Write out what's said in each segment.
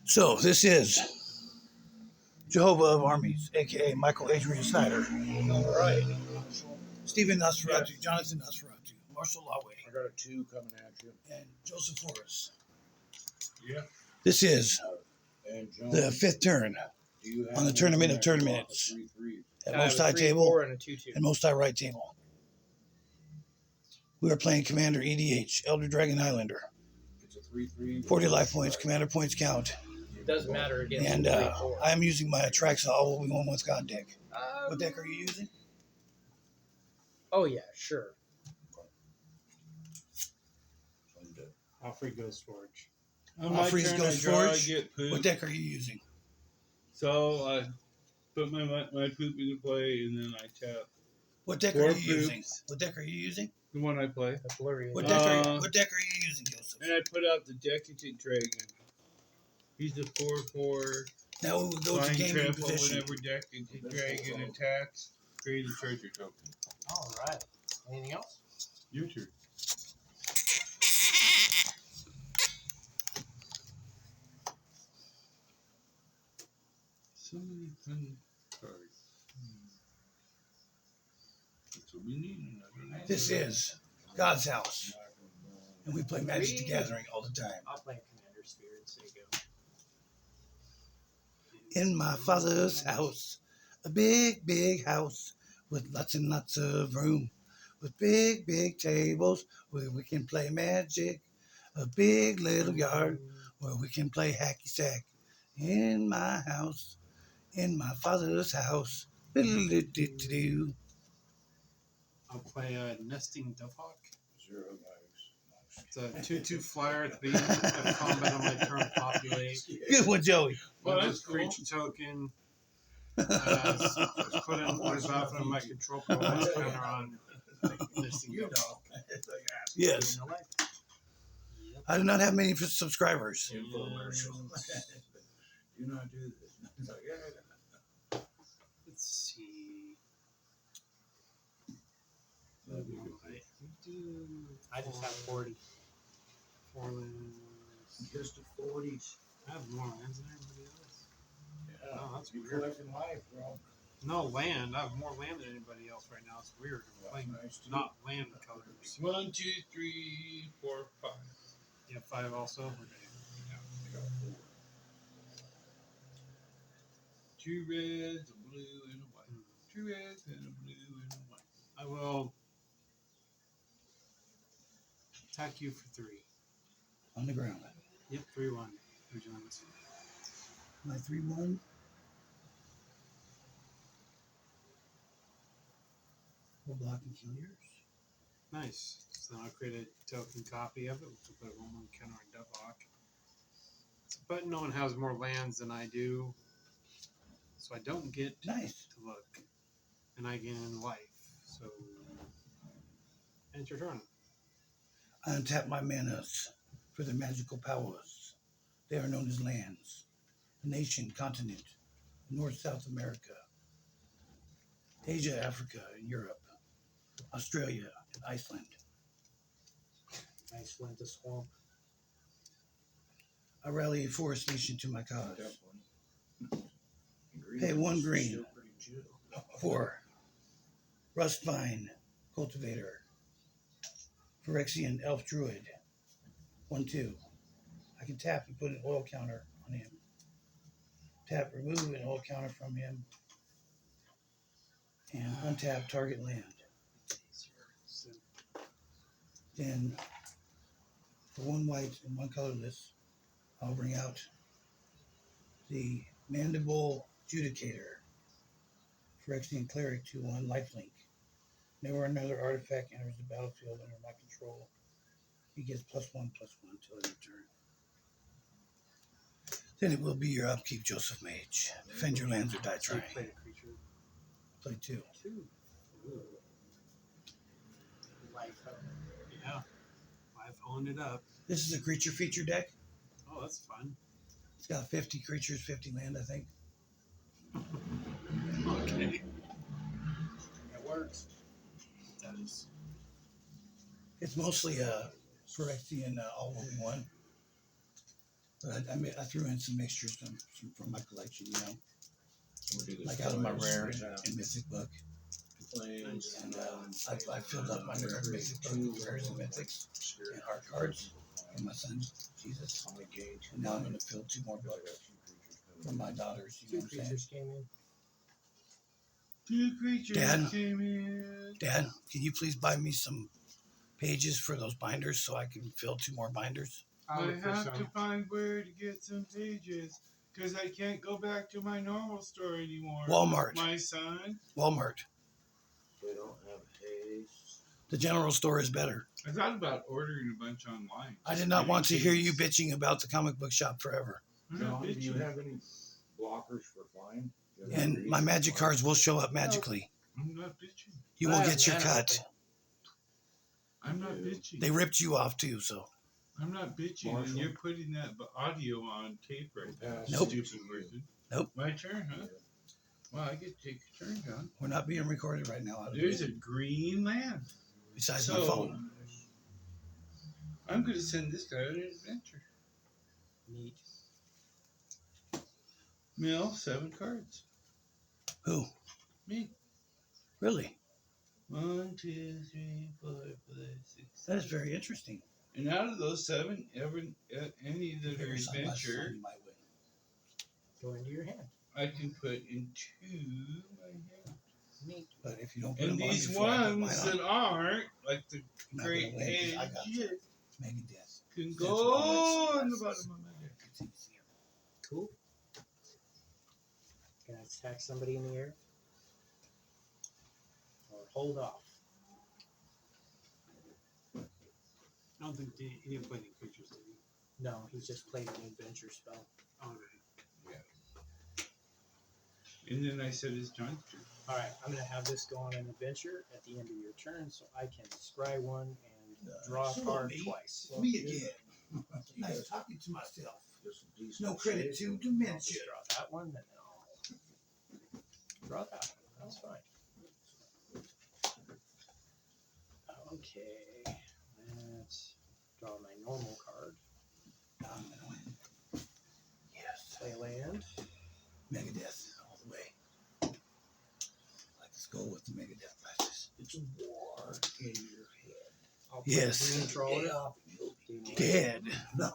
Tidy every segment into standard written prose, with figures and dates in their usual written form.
So this is Jehovah of Armies, aka Michael Adrian Snyder. All right. Stephen Nosferatu, Yes. Jonathan Nosferatu, Marshall Lawway, I got a 2 coming at you. and Joseph Forrest. Yeah. This is And John, the fifth turn do you have on the Tournament of anything that can Tournaments. block a 3/3? At I have most a high 3-4 table and a 2-2. and most high right table. We are playing Commander EDH, Elder Dragon Highlander. It's a 3/3. 40 life points, commander points count. It doesn't matter against And 3-4. I am using my Atraxa All We Want With God deck. What deck are you using? Oh, yeah, sure. Alfred Ghost Forge. On my Freeze turn, Ghost I draw, Forge. I get poop. What deck are you using? So I put my poop into play, and then I tap What deck Four are you using? poops. What deck are you using? the one I play. That's blurry. What Uh, deck are you using, Joseph? And I put out the Decadent Dragon. He's a 4/4 Now we will go to flying gaming trample position. whenever Decadent Dragon attacks. Create a treasure token. All right. Anything else? Your turn. So many fun cards. That's what we need. Another This is God's house, and we play Magic the Gathering all the time. I'll play Commander Spirits. There you go. In my father's house, a big, big house with lots and lots of room, with big, big tables where we can play Magic, a big little yard where we can play hacky sack. In my house, in my father's house. Do. I'll play Nesting Dovehawk. 0 dice. It's a 2/2 flyer at the beginning of combat on my turn. Populate. Good one, Joey. Well, One that's just creature token. Put in what is often my control program counter on Nesting Dovehawk. Yes. I do not have many subscribers. Infomercial. Do not do this. It's like, yeah. Let's see. I just have 40. 4 lands. Just the 40s. I have more lands than everybody else. Yeah. Oh, that's You're weird. collecting life, bro. No land. I have more land than anybody else right now. It's weird. I'm playing Nice too. not land colors. 1, 2, 3, 4, 5. You have 5 also? Okay. I got 4. 2 reds, a blue, and a white. 2 reds and a blue and a white. I will attack you for 3. On the ground. Yep, 3/1. Vigilance. My 3/1. We'll block and kill yours. Nice. So then I'll create a token copy of it, which will put 1/1 counter on Dovehawk. But no one has more lands than I do, so I don't get Nice. to look, and I gain life. So, and it's your turn. I untap my manas for their magical powers. They are known as lands. A nation, continent, North, South America, Asia, Africa, and Europe, Australia, and Iceland. Iceland to swamp. I rally a forest nation to my cause. Definitely. Pay 1 green. Still pretty chill. For Rust Vine, Cultivator, Phyrexian Elf Druid, 1/2. I can tap and put an oil counter on him. Tap, remove an oil counter from him, and untap target land. So, Then, for 1 white and 1 colorless, I'll bring out the Mandible Judicator, Phyrexian Cleric 2/1 lifelink. Whenever another artifact enters the battlefield under my control, he gets +1/+1 till end of turn. Then it will be your upkeep, Joseph Mage. Defend your lands or die so you trying. play a creature. Play 2. 2. Ooh. Life up. Yeah. I've owned it up. This is a creature feature deck. Oh, that's fun. It's got 50 creatures, 50 land, I think. Okay. It works. That is. It's mostly a Phyrexian all-in-one. But I threw in some mixtures from my collection, you know, We'll do this like out of my twice. rare Yeah. and mythic book. Planes, And I filled up my rare and mythic book with rares and mythics and hard cards for my son, Jesus. And now I'm going to fill 2 more books for my daughters, you know Two what I'm saying? creatures came in. 2 creatures Dad? came in. Dad, can you please buy me some pages for those binders so I can fill 2 more binders? I'll I look for have some. to find where to get some pages because I can't go back to my normal store anymore. Walmart. My son. Walmart. We don't have haste. The general store is better. I thought about ordering a bunch online. I did not want to hear you bitching about the comic book shop forever. I'm not John, do you bitching. have any blockers for flying? Do you have And any my magic flying? cards will show up magically. I'm not bitching. You will I have get your mana cut. open. I'm not bitching. They ripped you off too, so. I'm not bitching, Marshall. and you're putting that audio on tape right now. Nope. Stupid person. Nope. My turn, huh? Well, I get to take a turn, John. We're not being recorded right now. There's a green land. Besides my So, phone. I'm going to send this guy on an adventure. Neat. Mill 7 cards. Who? Me. Really? 1, 2, 3, 4, 5, 6. That is very interesting. And out of those 7, any that are Here's some less adventure, fun you might win. Go into your hand. I can put into my hand. Neat. But if you don't put And them on these before I put ones mine that on, aren't, like the you're not great gonna win 'cause I edge, got Megadeth. can That's go all on the that's- bottom of my deck. It's easier. Cool. Can I attack somebody in the air? Or hold off? I don't think he didn't play any creatures, did he? No, he's just played an adventure spell. Okay. And then I said it's John's turn. Alright, I'm going to have this go on an adventure at the end of your turn so I can scry one and draw a So card me? twice. Me again. Nice talking to myself. Just some decent No credit shit. to I'll dementia. just draw that one, and then I'll draw that one. That's fine. Okay, let's draw my normal card. I'm gonna win. Yes. Play land. Megadeth all the way. Let's go with the Megadeth classes. It's a war in your head. I'll play Yes. green troll it. Dead. No.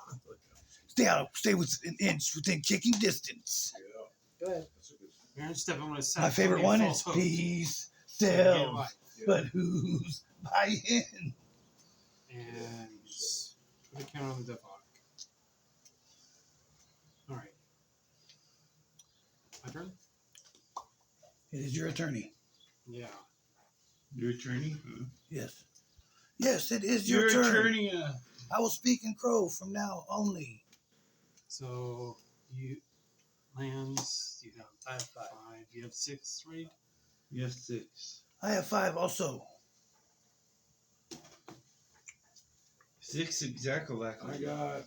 Stay with an inch within kicking distance. Go ahead. That's a good thing. Aaron Step, I'm going to My favorite one is peace sells, but who's buying? And put a count on the Devok. Alright. My turn? It is your attorney. Yeah. Your attorney? Huh? Yes. Yes, it is your turn. attorney. I will speak in crow from now only. So, you lands, you have I have 5. 5. You have 6, right? Yes, 6. I have 5 also. 6 exactly. I got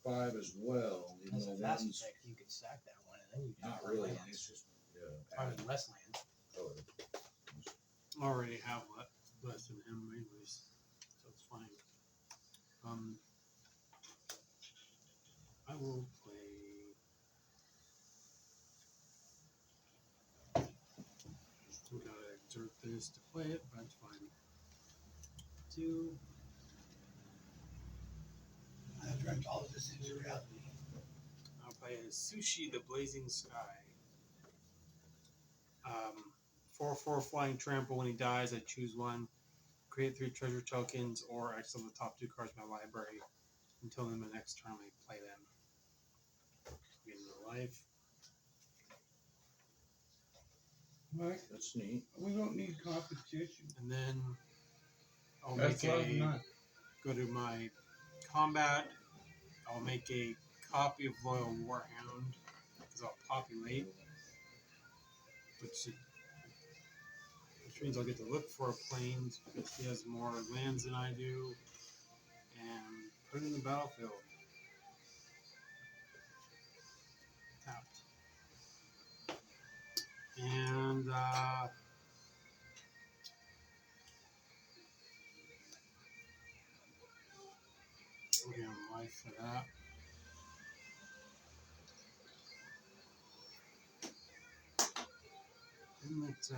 5 as well. Even As a though fast one's effect, you could stack that one, and then you can not draw really. lands. It's just I mean, less lands. color. I already have less than him, anyways. So it's fine. I will play. We gotta exert this to play it, but it's fine. 2. I have dreamt all of this into reality. I'll play a Sushi the Blazing Sky. 4/4 flying trample. When he dies, I choose one. Create 3 treasure tokens or exile the top 2 cards of my library. Until then, the next turn I play them. Get into life. Mike, That's neat. we don't need competition. And then I'll That's make love, a not. go to my combat. I'll make a copy of Loyal Warhound because I'll populate, which means I'll get to look for planes because he has more lands than I do, and put it in the battlefield. Tapped. And we'll get on life for that. Let's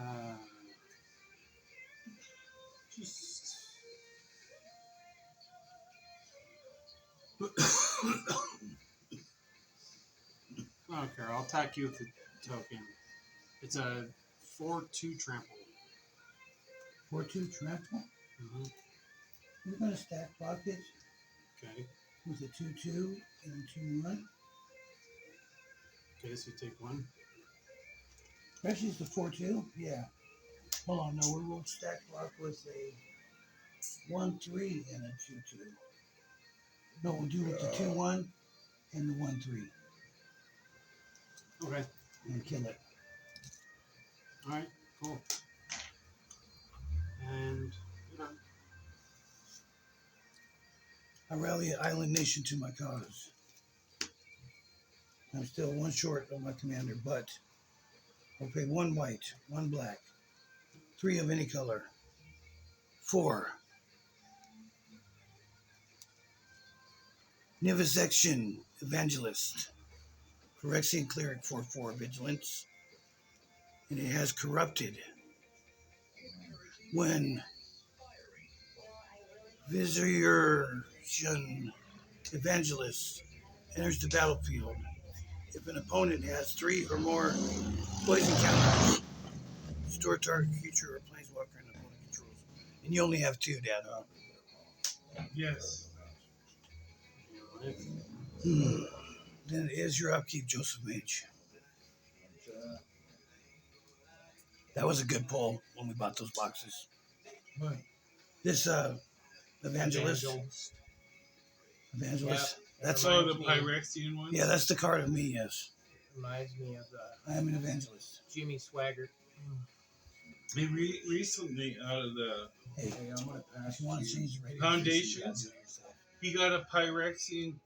just. I don't care. I'll attack you with the token. It's a 4/2 trample. 4/2 trample. Mm-hmm. We're gonna stack pockets Okay. with a 2/2 and a 2/1. Okay, so you take one. Actually, it's the 4/2. Yeah. Hold on, no, we will stack block with a 1/3 and a 2/2. No, we'll do with the 2/1 and the 1/3 Okay. and kill it. Alright, cool. And you're done. I rally an island nation to my cause. I'm still one short of my commander, but I'll pay 1 white, 1 black, 3 of any color, 4. Nivisection Evangelist, Phyrexian Cleric 4/4 Vigilance, and it has corrupted. When Vizier Evangelist enters the battlefield, if an opponent has 3 or more poison counters, restore target creature or planeswalker and opponent controls. And you only have 2, Dad, huh? Yes. Alright. Then it is your upkeep, Joseph Mage. That was a good pull when we bought those boxes. What? This Evangelist. Evangelist. That's Oh, the Reminds me- Pyrexian one? yeah, that's the card of me, yes. Reminds me of I am an evangelist. Jimmy Swaggart. He recently, out of the. Hey, Hey, I'm gonna pass if you want to you. change the rating, Foundation? you gotta do it yourself. He got a Pyrexian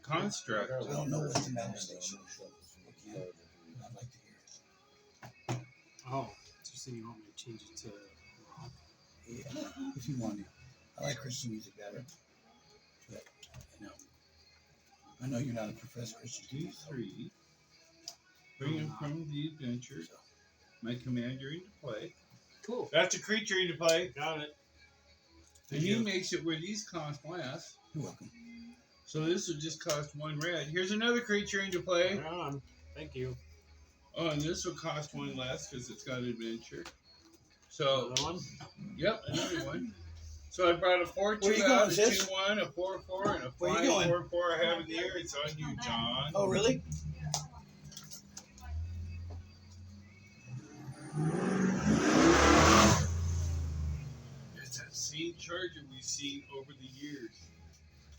construct. I don't know what the manifestation is. I'd like to hear it. Oh, so you're saying you want me to change it to rock? Yeah, if you want to. I like Christian music better. But, you know, I know you're not a professed Christian. D3. Bring him from the adventure. My commander into play. Cool. That's a creature into play. Got it. And he makes it where these cost less. You're welcome. So this will just cost 1 red. Here's another creature into play. Right on. Thank you. Oh, and this will cost 1 less because it's got adventure. So, Another one? yep, another one. So I brought a 4/2 Where you out, going, a sis? 2/1, a 4/4, and a Where you going? 5/4/4 I have in the air. It's on you, John. Oh, really? It's that same charger we've seen over the years.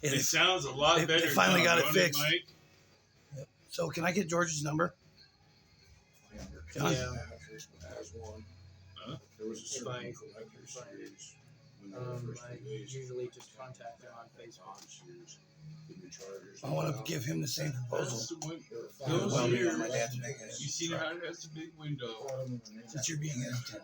Yeah, It sounds a lot they better. finally John, got it don't fixed. Mike? so can I get George's number? John? Yeah. Has one. Huh? There was a If I- certain collector if I- series when they were first I released. usually just contact them on Facebook. Series, the new Chargers. I want to give him the same That's proposal. the one. There were Those five. Well, years- my dad's making it. You see how it has a big window. Since you're being hesitant.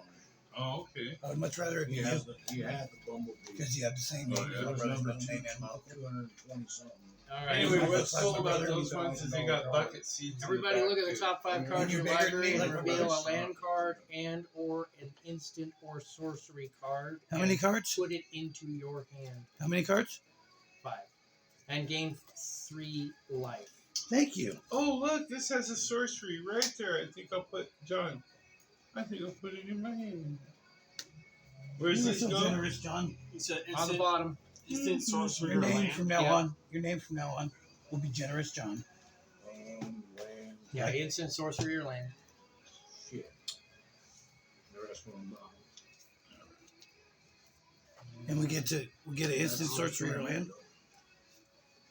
Oh, okay. I would much rather it be He you had the Bumblebee. because you have the same Oh, name. yeah. as That my was brother's number middle name and my 220 something. All right. Anyway, my what's brother- cool my about brother- those ones is they got bucket seats. in the Everybody back, look at the too. top 5 And cards in you're your bigger than library me, and like reveal a brothers. land card and or an instant or sorcery card. How many and cards? Put it into your hand. How many cards? 5. And gain 3 life. Thank you. Oh, look, this has a sorcery right there. I think I'll put John. I think I'll put it in my hand. Where's You were this so go? generous, John. It's a On the instant, bottom. instant sorcery Your or name land. from now Yeah. on. Your name from now on will be generous, John. Land, Yeah, Right. instant sorcery or land. shit. The rest of them not. And we get an instant sorcery or land.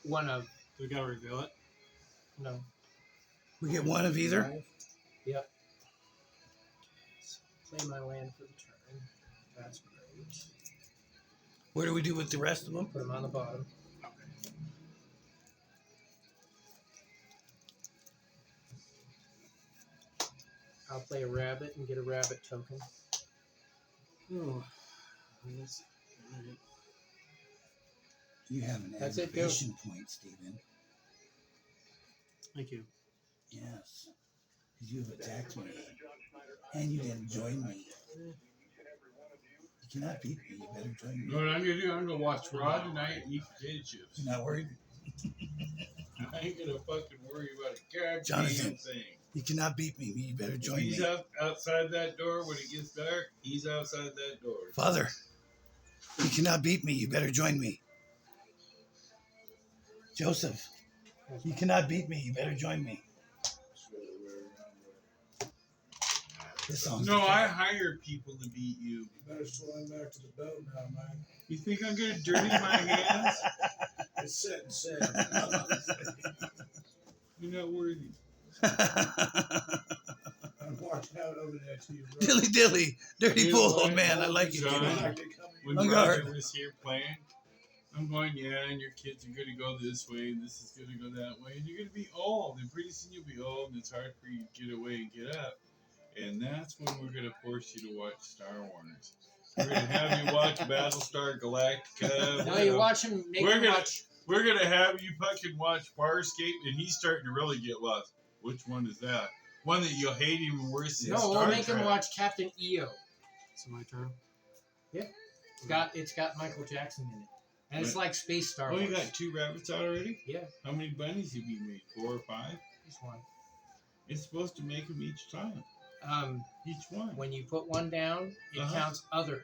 One of. We gotta reveal it. No. We get one of either. Yep. Play my land for the turn. That's great. What do we do with the rest of them? Put them on the bottom. I'll play a rabbit and get a rabbit token. Ooh. Yes. Alright. You have an That's it, go. aggravation point, Stephen. Thank you. Yes. 'Cause you have attacked me. And you didn't join me. You cannot beat me. You better join You know me. what I'm gonna do? I'm gonna watch Raw tonight and eat potato chips. You're not worried? I ain't gonna fucking worry about a goddamn Jonathan. thing. You cannot beat me. You better join He's me. outside that door when it gets dark. He's outside that door. Father, you cannot beat me. You better join me. Joseph, you cannot beat me. You better join me. This song's No, I hire people to beat you. You better swim back to the boat now, man. You think I'm gonna dirty my hands? It's setting sail. You're not worthy. I'm watching out over there to your right. Dilly dilly, dirty You know bull, what? man. I like it. John, Jimmy. When On Roger guard. was here playing, I'm going, yeah, and your kids are gonna go this way, and this is gonna go that way, and you're gonna be old, and pretty soon you'll be old, and it's hard for you to get away and get up. And that's when we're gonna force you to watch Star Wars. We're gonna have you watch Battlestar Galactica. No, you watch him. Make We're him gonna- watch. We're gonna have you fucking watch Farscape, and he's starting to really get lost. Which one is that? One that you'll hate even worse than No, Star we'll make Trek. him watch Captain EO. So my turn. It's got Michael Jackson in it, and it's like space Star Oh, Wars. you got 2 rabbits already? Yeah, How many bunnies have you made? 4 or 5? just one. It's supposed to make them each time. Each one. When you put one down, it Uh-huh. counts other.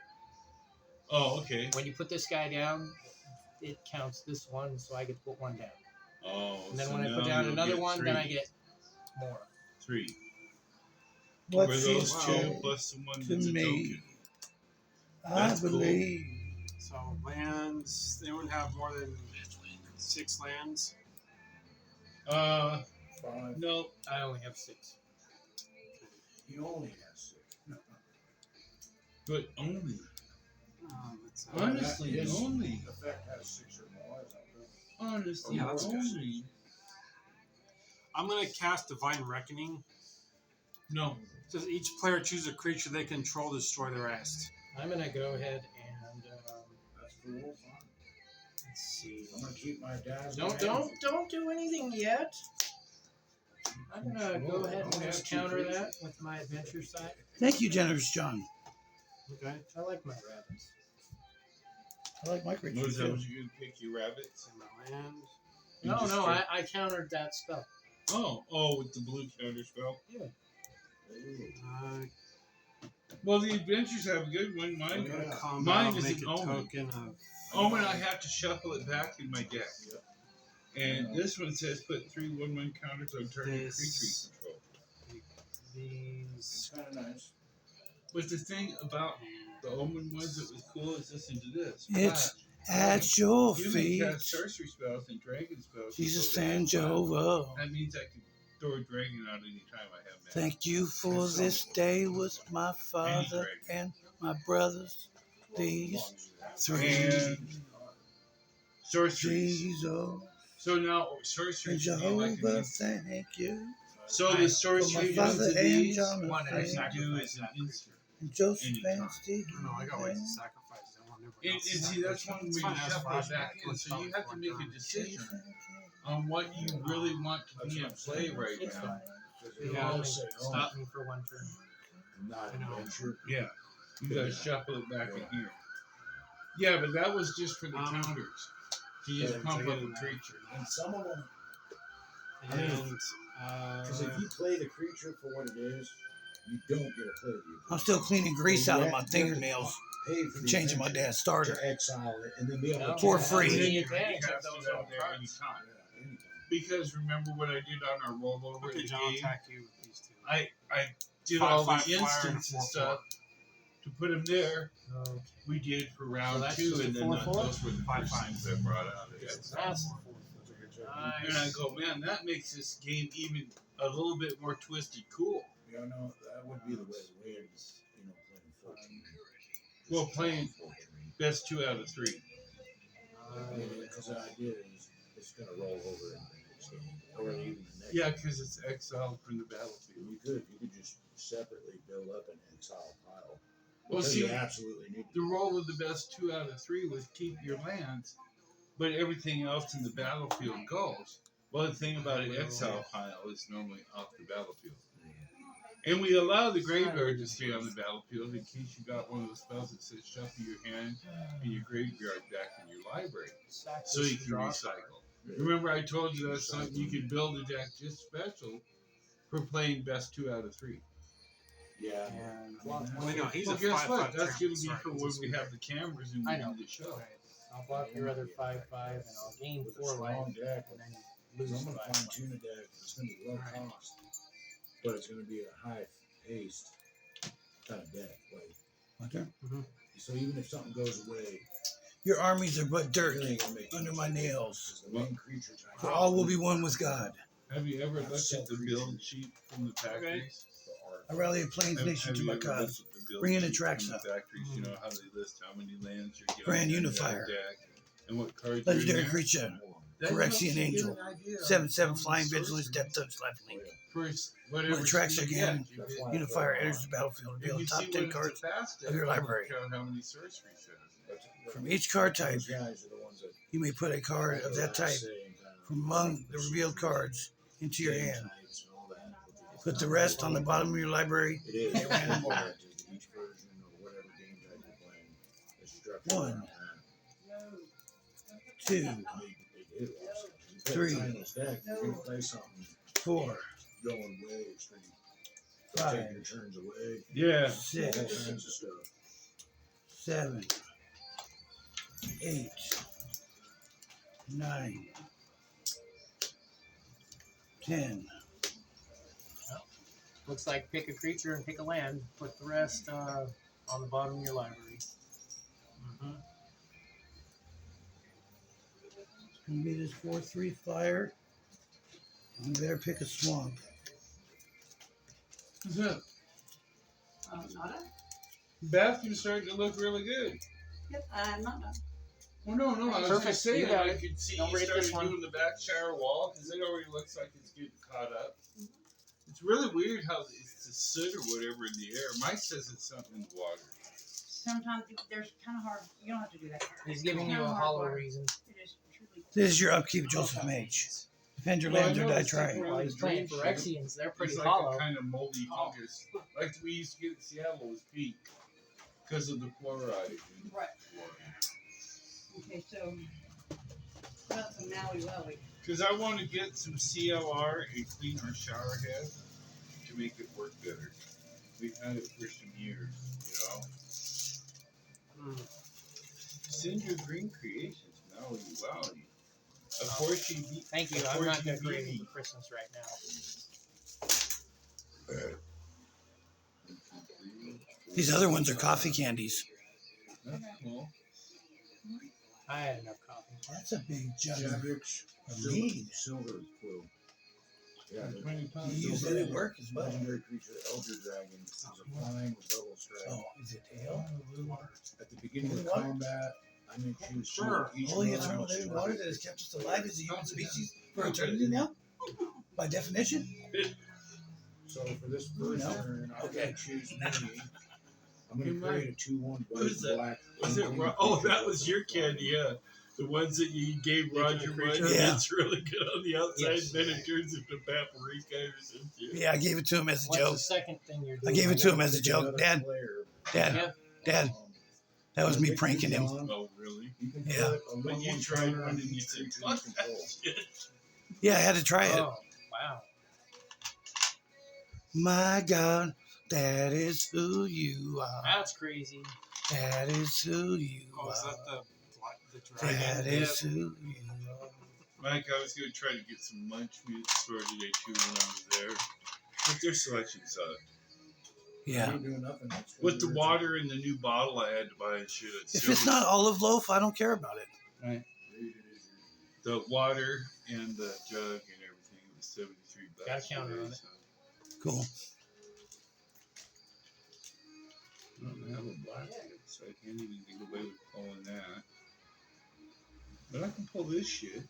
Oh, okay. When you put this guy down, it counts this one, so I get to put one down. Oh, And then so when I now put down you'll another get one, 3. then I get more. 3. What Were she those 2 said plus the one to that's a me, token? I That's cool. believe. So lands. They wouldn't have more than 6 lands. Five. No. I only have 6. You only have 6. But only. It's, Honestly, Yes. only. Effect has 6 or more. Is that right? Honestly, Yeah, that's good. only. I'm gonna cast Divine Reckoning. No. It says each player chooses a creature they control to destroy the rest. I'm gonna go ahead and That's cool. Fine. let's see. I'm gonna keep my dad's. Don't do anything yet. I'm gonna go ahead and just counter that with my adventure side. Thank you, generous John. Okay. I like my rabbits. I like my Was creatures that too. what you gonna pick your rabbits? And my land. You No, just no, straight- I countered that spell. Oh, with the blue counter spell. Uh, Well, the adventures have a good one. Mine. Oh, yeah. combat, Mine I'll is make an a omen. token of. Omen, I have to shuffle it back in my deck. Yep. And this one says put 3 1/1 counters on target This- creature you control. These. It's kind of nice. But the thing about the Omen ones that was cool is listen to this. It's Flash. At your You can feet, cast sorcery spells and dragon spells. Jesus so they have and flash. Jehovah. That means I can throw a dragon out anytime I have magic. Thank you for this day with my father and my brothers. These three. And sorcery. Jesus So now sorcery and can be like Jehovah, an thank you. So the For my sorcery father of and these, Jonathan. One I can do sacrifice is an that instant. And Joseph Anytime. and Steve. No, I got ways to sacrifice. I want everybody And else to see, that's one sacrifice. where It's you fine, that's shuffle it flashback. back in, Let's so call you it have to one make a turn. decision on what you really want to be in play right It's now. fine. They Yeah, all only say, stop me for one turn. not I know. adventure. Yeah, you gotta shuffle it back in here. Yeah, but that was just for the counters. You just Yeah, pump forget up a that. creature. And some of them, And because if you play the creature for what it is, you don't get to play the I'm still cleaning grease out of my fingernails pay for from the changing my adventure dad's starter. to exile it and then be able No, to For cast free. it. The You advantage have of to those do that old there cards. anytime. Yeah, anytime. Because remember what I did on our rollover okay, in John, I'll the game? attack you with these two. I did 5, all 5 the flyer, instants and 4/4. stuff to put them there. Okay. We did for round that's 2, just a and then 4/4? those were the 5/5. first things I brought out. of it. That's the That's a good check. And I go, man, that makes this game even a little bit more twisted cool. Yeah, no, that would be the way the way it's, playing 14. Well, playing 14. best 2 out of 3. Because the idea is it's going to roll over in the next game, or even the next. Yeah, because it's exiled from the battlefield. You could just separately build up an exile pile. Well, Because see, you absolutely need the roll of the best 2 out of 3 was keep your lands, but everything else in the battlefield goes. Well, the thing about an exile pile is normally off the battlefield. And we allow the graveyard to stay on the battlefield in case you got one of those spells that says shuffle your hand in your graveyard deck in your library, so you can recycle. Remember, I told you that's something you could build a deck just special for playing best 2 out of 3. Yeah. And Well, no, he's Well, a guess 5/5 what? That's going to trample, be sorry, for he's when a we have the cameras and I we know. do the show. Right. I'll block your other 5/5, and I'll gain With a 4 life, strong deck, and then because lose I'm going to 5 fine life. tune a deck. It's going to be low Right. cost, but it's going to be a high paced kind of deck. Like, Okay. so even if something goes away, Your armies are but dirt it ain't gonna make under much my difference, nails. 'cause the main creature type. For all will be one with God. Have you ever looked at the build sheet from the factories? I rally a plains nation to you my ever cause. looked at the build Bring in sheet Atraxa. from the factories? You know how they list how many lands you're getting. Grand in that Unifier. deck and what cards are in Legendary there? creature. That Phyrexian helps you get Angel. an idea of 7/7 how many flying vigilance, sorceries death touch, life Oh, link. yeah. for whatever When Atraxa speed you again, get, you That's get- why I Unifier play enters the battlefield. If Reveal you top see 10 what it's cards a fast deck, of your it'll library. count how many sorceries it has. That's- From each card type, those guys are the ones that you may put a card of that type from among the revealed cards into your hand. Put the rest on the bottom of your library. It is. At random order. Each version or whatever game type you're playing is structured 1, around that. 2, They did also. You play a 3, timeless deck, you're gonna play something 4, going way extreme. 5, Take your turns away. Yeah. All 6, kinds of stuff. 7, 8, 9, 10. Looks like pick a creature and pick a land. Put the rest on the bottom of your library. It's gonna be this 4/3 flyer. And you better pick a swamp. What's up? Nada? Bathroom's starting to look really good. Yep, I'm not done. Well, no, I was Perfect. just saying You got I it. could see Don't you rate this started one. doing the back shower wall because it already looks like it's getting caught up. It's really weird how it's the soot or whatever in the air. Mine says it's something in the water. Sometimes there's kind of hard. You don't have to do that. He's giving you a Kinda hard hollow work. reason. It is truly. This is your upkeep, Joseph Mage. Defend your Well, I lands or die noticed, like, trying. around Well, the he's playing drain Phyrexians. They're pretty It's like hollow. a kind of moldy fungus, like we used to get in Seattle with peak because of the fluoride. in Right. water. Okay, so that's some Maui Wowie. Because I want to get some CLR and clean our shower head to make it work better. We've had it for some years, you know. Send your green creations, Maui Wowie. Of course you beat. Thank you. of I'm course not you going to beat create me. for Christmas right now. These other ones are coffee candies. That's cool. I had enough coffee. That's a big jug of Jabrix, mead. silver quill. Yeah, the 20 pounds. You use that at work as well. legendary creature, Elder Dragon, is a flying with double strike. Oh, is it tail? At the beginning of the Water? combat, I may choose Sure. each Holy one eternal of living those water strikes. that has kept us alive as a human species for eternity now? By definition? So for this first No. turn, I'm Okay. gonna choose me. I'm Hey, gonna create a 2/1 white Who's that? black. Was it? Oh, that was your candy, yeah. The ones that you gave Roger one. Yeah. It's really good on the outside, Yes. then it turns into paprika or something. Yeah, I gave it to him as a What's joke. the second thing you're I doing? gave it to him as a Pick joke. another Dad, player. Dad, Dad, that was me pranking him. Oh, really? You can Yeah. put a But you 1/1 tried counter one on and you each said, creature you fuck control. that shit. Yeah, I had to try it. Oh, wow. My God, that is who you are. That's crazy. That is who you Oh, is that are. the dragon? That is who you are. Mike, I was going to try to get some lunch meat store today too when I was there. But their selection sucked. Yeah. You do nothing. That's what With the you're- water and the new bottle I had to buy and shit. If it's not olive loaf, I don't care about it. The water and the jug and everything, it was $73. Got a counter on it. So Cool. I don't have a black one, so I can't even get away with pulling that. But I can pull this shit.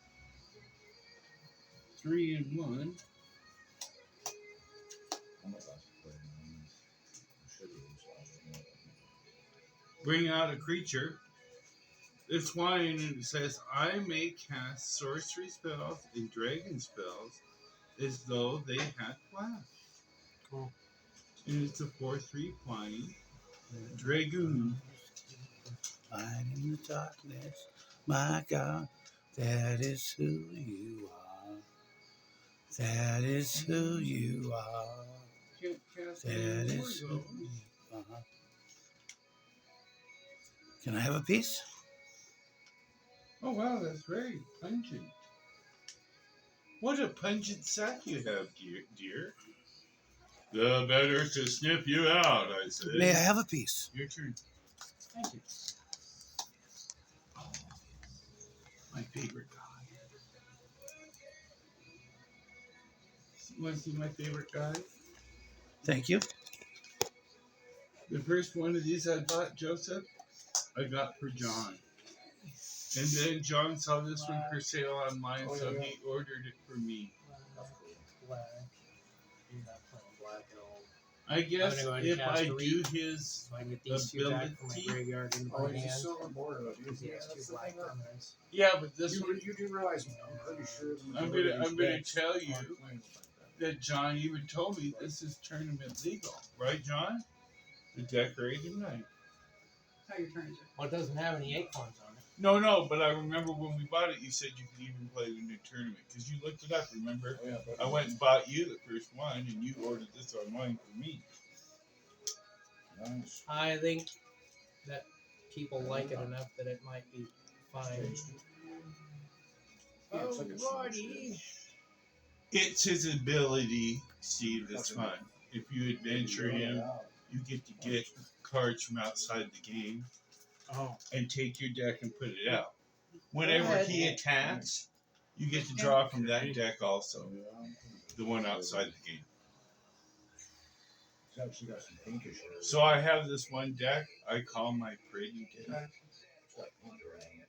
3 in 1. I'm not allowed to play it. I should have used last one. Bring out a creature. It's flying and it says, I may cast sorcery spells and dragon spells as though they had flash. Cool. And it's a 4/3 flying Dragoon. Light in the darkness, my God, that is who you are. That is who you are. That is who you are. Can I have a piece? Oh wow, that's very pungent. What a pungent sack you have, dear. The better to sniff you out, I say. May I have a piece? Your turn. Thank you. My favorite guy. You want to see my favorite guy? Thank you. The first one of these I bought, Joseph, I got for John. And then John saw this one for sale online, so he ordered it for me. Black. You're not playing black at all. I guess I'm gonna go if and I cast do Reap. his So I can get these two back from my ability. graveyard into Oh, my he's a hand. silver border. He has two black permanents. Yeah, but this one You do realize, I'm pretty sure. the I'm majority gonna of these decks tell you aren't playing like that. that John even told me this is tournament legal, right, John? The decorated knight. How your turn is it? Well, it doesn't have any acorns on it. No, but I remember when we bought it, you said you could even play it in a tournament because you looked it up. Remember? Oh, yeah, but I went and bought you the first one, and you ordered this online for me. Nice. I think that people like it enough that it might be fine. Yeah, it's like a Alrighty. It's his ability, Steve. That's fun. If you adventure him, you get to get cards from outside the game Oh, and take your deck and put it out. Whenever ahead. he attacks, you get to draw from that deck also, the one outside the game. It's actually got some pinkish in it. So I have this one deck I call my pretty deck. It's got pink around it.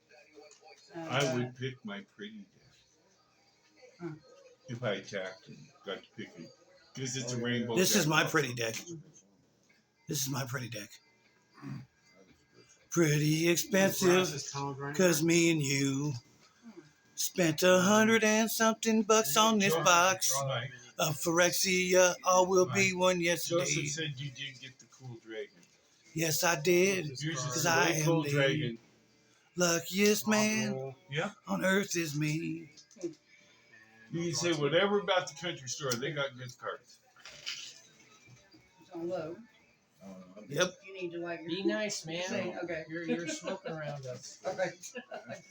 And, I would pick my pretty deck Hmm. if I attacked and got to pick it because it's a rainbow. This is deck my also. pretty deck. This is my pretty deck. Pretty expensive, Grass is colored right now. cause me and you spent $100 and something bucks on this box Right. of Phyrexia. All will be one yesterday. Joseph said you did get the cool dragon. Yes, I did. Yours is Cause a I really am cool the dragon. luckiest man Awful. Yeah. on earth is me. And You can say whatever about the country store. They got good cards. It's on low. Yep. You need to like Be nice, man. Say, okay. You're smoking around us. Okay.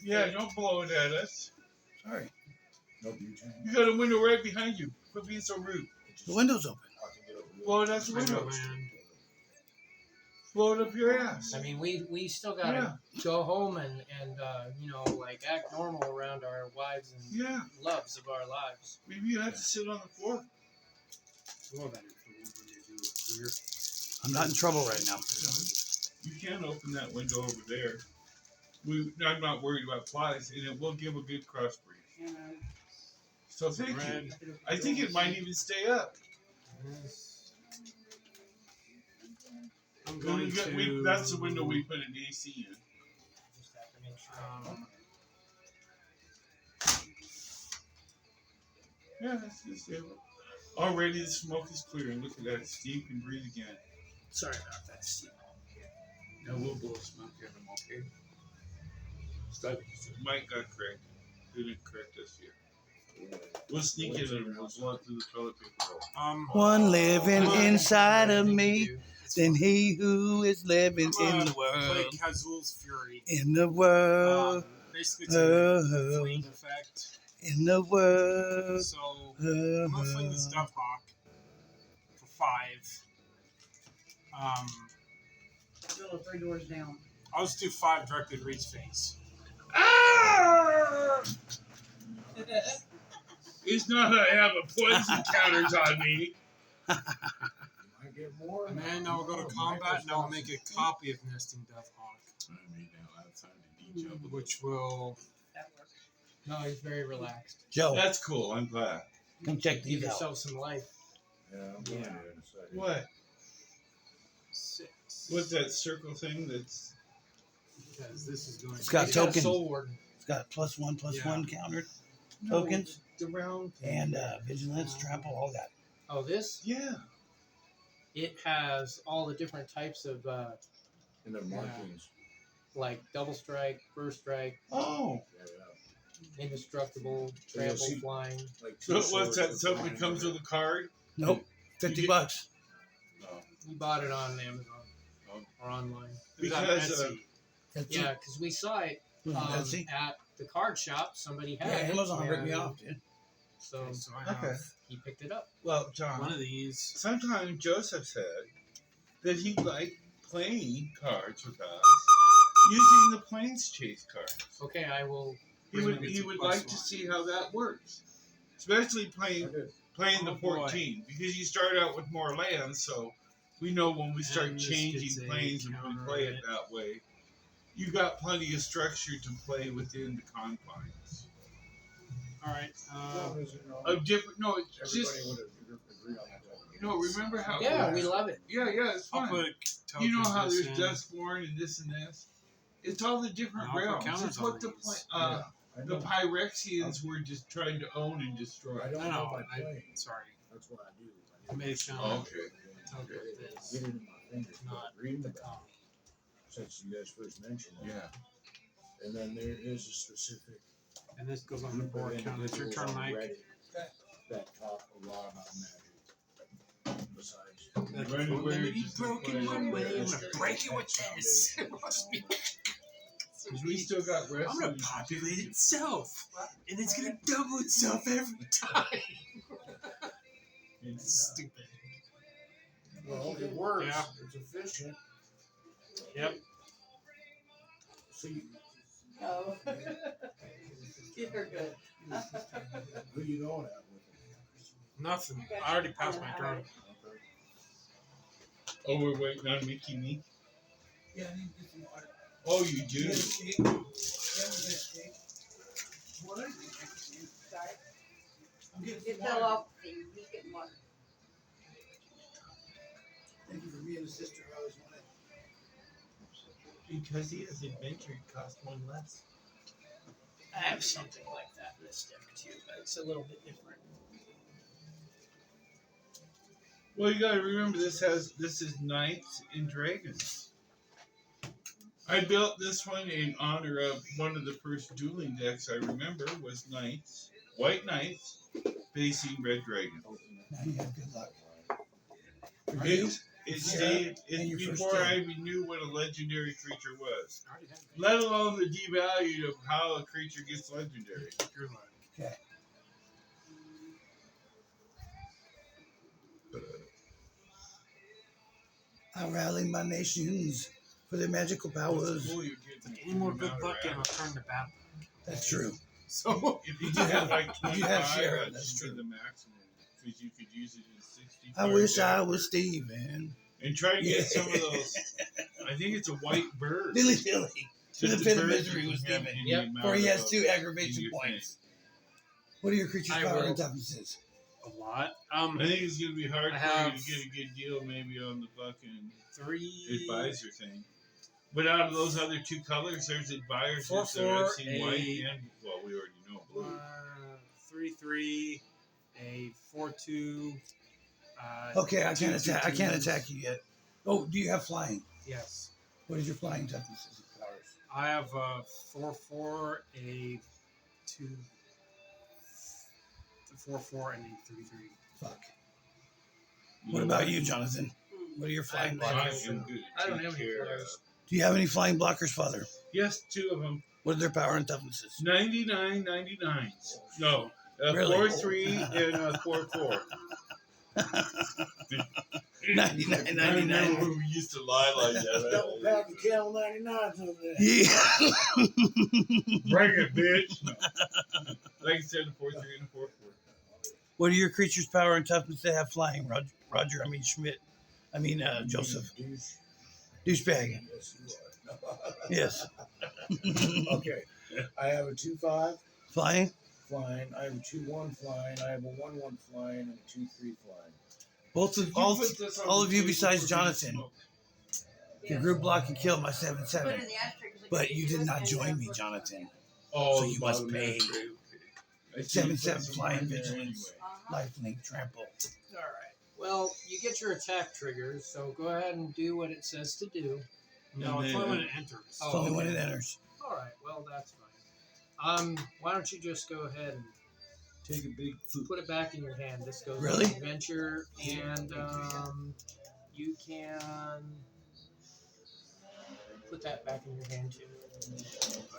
Yeah, don't blow it at us. Sorry. No butane. You got a window right behind you. Quit being so rude. The window's open. Blow it out the window. Window Blow it up your ass. I mean, we still gotta go home and like act normal around our wives and Yeah. loves of our lives. Maybe you have to sit on the floor. Well, that information they do here. I'm not in trouble right now. You can open that window over there. I'm not worried about flies, and it will give a good crossbreed. And, So thank you. Red. I think it might even stay up. Yes. I'm going to. That's the window we put an AC in. Just have to make sure. Yeah, that's good. Stable. Already the smoke is clearing. Look at that. Steve can breathe again. Sorry about that, Steve. Now we'll blow smoke at him, okay? Mike got correct. Didn't correct us yet. We'll sneak it and we'll blow it through the toilet paper roll. One living Come on. inside of Anything me, you do. than he who is living in the Play world. Kazul's Fury. In the world. Basically, it's a Oh, fling effect. in the world. So I'm gonna fling this Dove Hawk for 5. still 3 doors down. I'll just do 5 directly to Reed's face. Ah! It's not that I have a poison counters on me. Might get more. And then I'll go to combat and I'll make a copy of Nesting Dove Hawk, I made that last time to DJ up a which will. That works. No, he's very relaxed. Joe, That's cool. I'm glad. come check Give these out. yourself some life. Yeah, I'm going to in a second. What? 6. What's that circle thing that's... Because this is going. It's got He's got a tokens. soul warden. It's got +1/+1 Yeah. countered No, tokens the round thing. and vigilance, trample, all that. Oh, this? Yeah. it has all the different types of And their markings. like double strike, first strike, Oh, Yeah. indestructible, So you'll trample, see- flying. Like so two what's swords that? with Something flying that comes on with a card? Nope. $50. No. You bought it on Amazon Oh. or online. It was on Because Etsy. That's Yeah, it. because we saw it That's it. at the card shop. Somebody had Yeah, it. Amazon ripped me and off, dude. So Okay, so I have Okay. he picked it up. Well, John, one of these. sometimes Joseph said that he liked playing cards with us using the Plains Chase cards. Okay, I will. He Bring would them he into would plus like to one. see how that works, especially I did. playing Oh, the boy. 14 because you start out with more lands, so we know when we start And this changing gets a planes and we counter play on it it. that way. You got plenty of structure to play within the confines All right. of different. No, it's Everybody just would agree on that. remember how. Yeah, we love it. Yeah, it's I'll fun. put. You know how tokens there's in. Dustborn and this and this. It's all the different I'll put realms. counters It's what on the these. I the know. Pyrexians were just trying to own and destroy. I don't No, know no. by playing. Sorry. That's what I do. I made a counter. Oh, okay. Token with this. Get it in my fingers. Not reading the about top. it since you guys first mentioned it. Yeah. And then there is a specific And this goes on the group of board counter. It's your individuals turn, on Mike. Reddit that talk a lot about magic. Besides, Like, Right if away, we're gonna be just broken like- one way, I'm Just gonna the break it with foundation. this. It must be. Because we still got wrestling. I'm gonna populate itself, and it's gonna double itself every time. It's stupid. well, it works. Yeah. It's efficient. Yep. So you, Oh. You're good. who you going at with it? Nothing. I already passed my turn. Okay. Oh, we're waiting on Mickey Me. Yeah, I need to get some water. Oh, you You do. get a steak? Yeah, we get a steak. What? Sorry. I'm getting You some fell water. off the he's getting water. Thank you for being the sister I always wanted. Because he has adventure, it costs one less. I have something like that in this deck too, but it's a little bit different. Well, you gotta remember this is Knights and Dragons. I built this one in honor of one of the first dueling decks I remember was Knights, White Knights, facing Red Dragon. Now you have good luck. Are you? It Yeah. stayed And your first before I turn. even knew what a legendary creature was. I already had Let alone the devalue of how a creature gets legendary. your luck. Okay. I rally my nations for their magical powers. Cool, you get the Any more good amount of luck, and I'll rabbits. turn to battle. That's true. So If you do did have- like you do 25, have Sharon, that that's should be true. the maximum. Because you could use it in 60. I wish I was Steven. And try to get Yeah. some of those. I think it's a white bird. Dilly dilly. To Just the pit of bird misery you was can have given. any Yep. amount For he has of- 2 aggravation your points. What are your creatures' I power will. and toughnesses? a lot. I think it's gonna be hard I for you have- to get a good deal, maybe on the fucking 3. advisor thing. But out of those other 2 colors, there's advisors that 4/4, I've seen white a- and well, we already know blue. 3/3, a 4/2. Okay, I two can't attack. I can't 2/2s. attack you yet. Oh, do you have flying? Yes. What is your flying toughnesses and powers? I have a 4/4, a 2, 4/4, and a 3/3. Fuck. What about you, Jonathan? What are your flying I I blockers? am good. I don't Take have any care flyers. of- Do you have any flying blockers, Father? Yes, 2 of them. What are their power and toughnesses? 99.99s. No, a Really? 4/3 and a 4/4. 99.99. I remember when we used to lie like Double that. pack of Camel 99s over there. Yeah. Bring it, bitch. Like I said, a 4/3 and a 4/4. What are your creatures' power and toughness that have flying, Roger? I mean Schmidt. I mean Joseph. Douche. Douchebag. Yes, you are. Yes. Okay. I have a 2/5 Flying. flying. I have a 2/1 flying. I have a 1/1 flying and a 2/3 flying. Both of You all put this on all the of you table besides for me to Jonathan smoke. can group block and kill my Put it 7/7. in the asterisk. But you did not join me, Jonathan. Oh, So you the must bottom pay. there, okay. I see you 7/7 put some flying in there vigilance. Uh-huh. Lifelink trample. All right. Well, you get your attack triggers, so go ahead and do what it says to do. No, And it's then- only when it enters. It's only when it enters. All right, well that's fine. Why don't you just go ahead and Take a big poop. put it back in your hand? This goes Really? with adventure, and you can put that back in your hand too.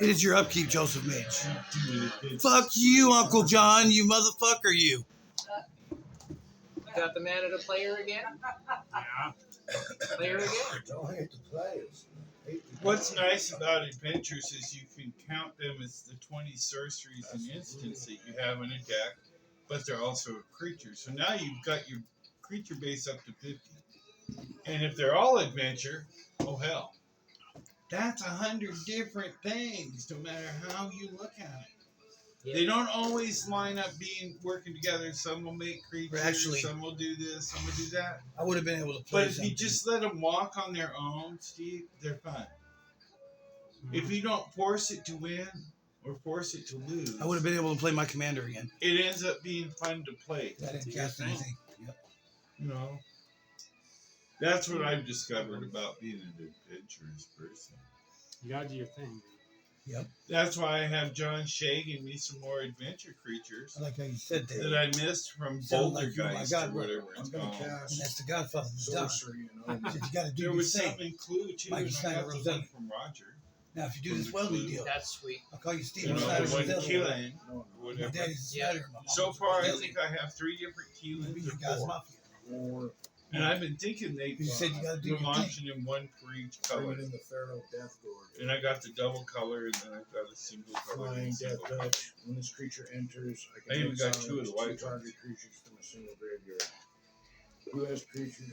It is your upkeep, Joseph Mage. It's- Fuck you, Uncle John, you motherfucker, you. Got the mana to player again? Yeah. Player again. Don't hate the players. What's nice about adventures is you can count them as the 20 sorceries and instants that you have in a deck, but they're also a creature. So now you've got your creature base up to 50. And if they're all adventure, oh hell. That's 100 different things, no matter how you look at it. Yeah. They don't always line up working together. Some will make creatures, Actually- some will do this, some will do that. I would have been able to play But if something. you just let them walk on their own, Steve, they're fun. If you don't force it to win or force it to lose, I would have been able to play my commander again. it ends up being fun to play. I didn't Do your cast thing. anything. Yep. You know, that's what I've discovered about being an adventurous person. You gotta do your thing. That's why I have John shagging me some more adventure creatures I like how you said that. that I missed from Sound Boulder like you, my Geist God, or whatever I'm it's gonna called. And cast that's the Godfather. It's done. sorcery and So you got to do There your was thing. something Clue too, Mike and I Snyder got the Rosetta. one from Roger. Now, if you do From this the welding Clue. deal, That's sweet. I'll call you You Steven know, Snyder. the one Rosetta. killing, no, My whatever. daddy's Yeah. Snyder. My So mom's far, I Rosetta. think I have 3 different You Keelans your or guys 4. mafia. or And I've been thinking they You said you gotta do were your launching in one for each bring color. it in the Pharaoh Death Lord. And I got the double color, and then I've got a single color. Flying and Death single color. Touch. When this creature enters, I I can even got exile 2 of the two white target ones. creatures from a single graveyard. Who has creatures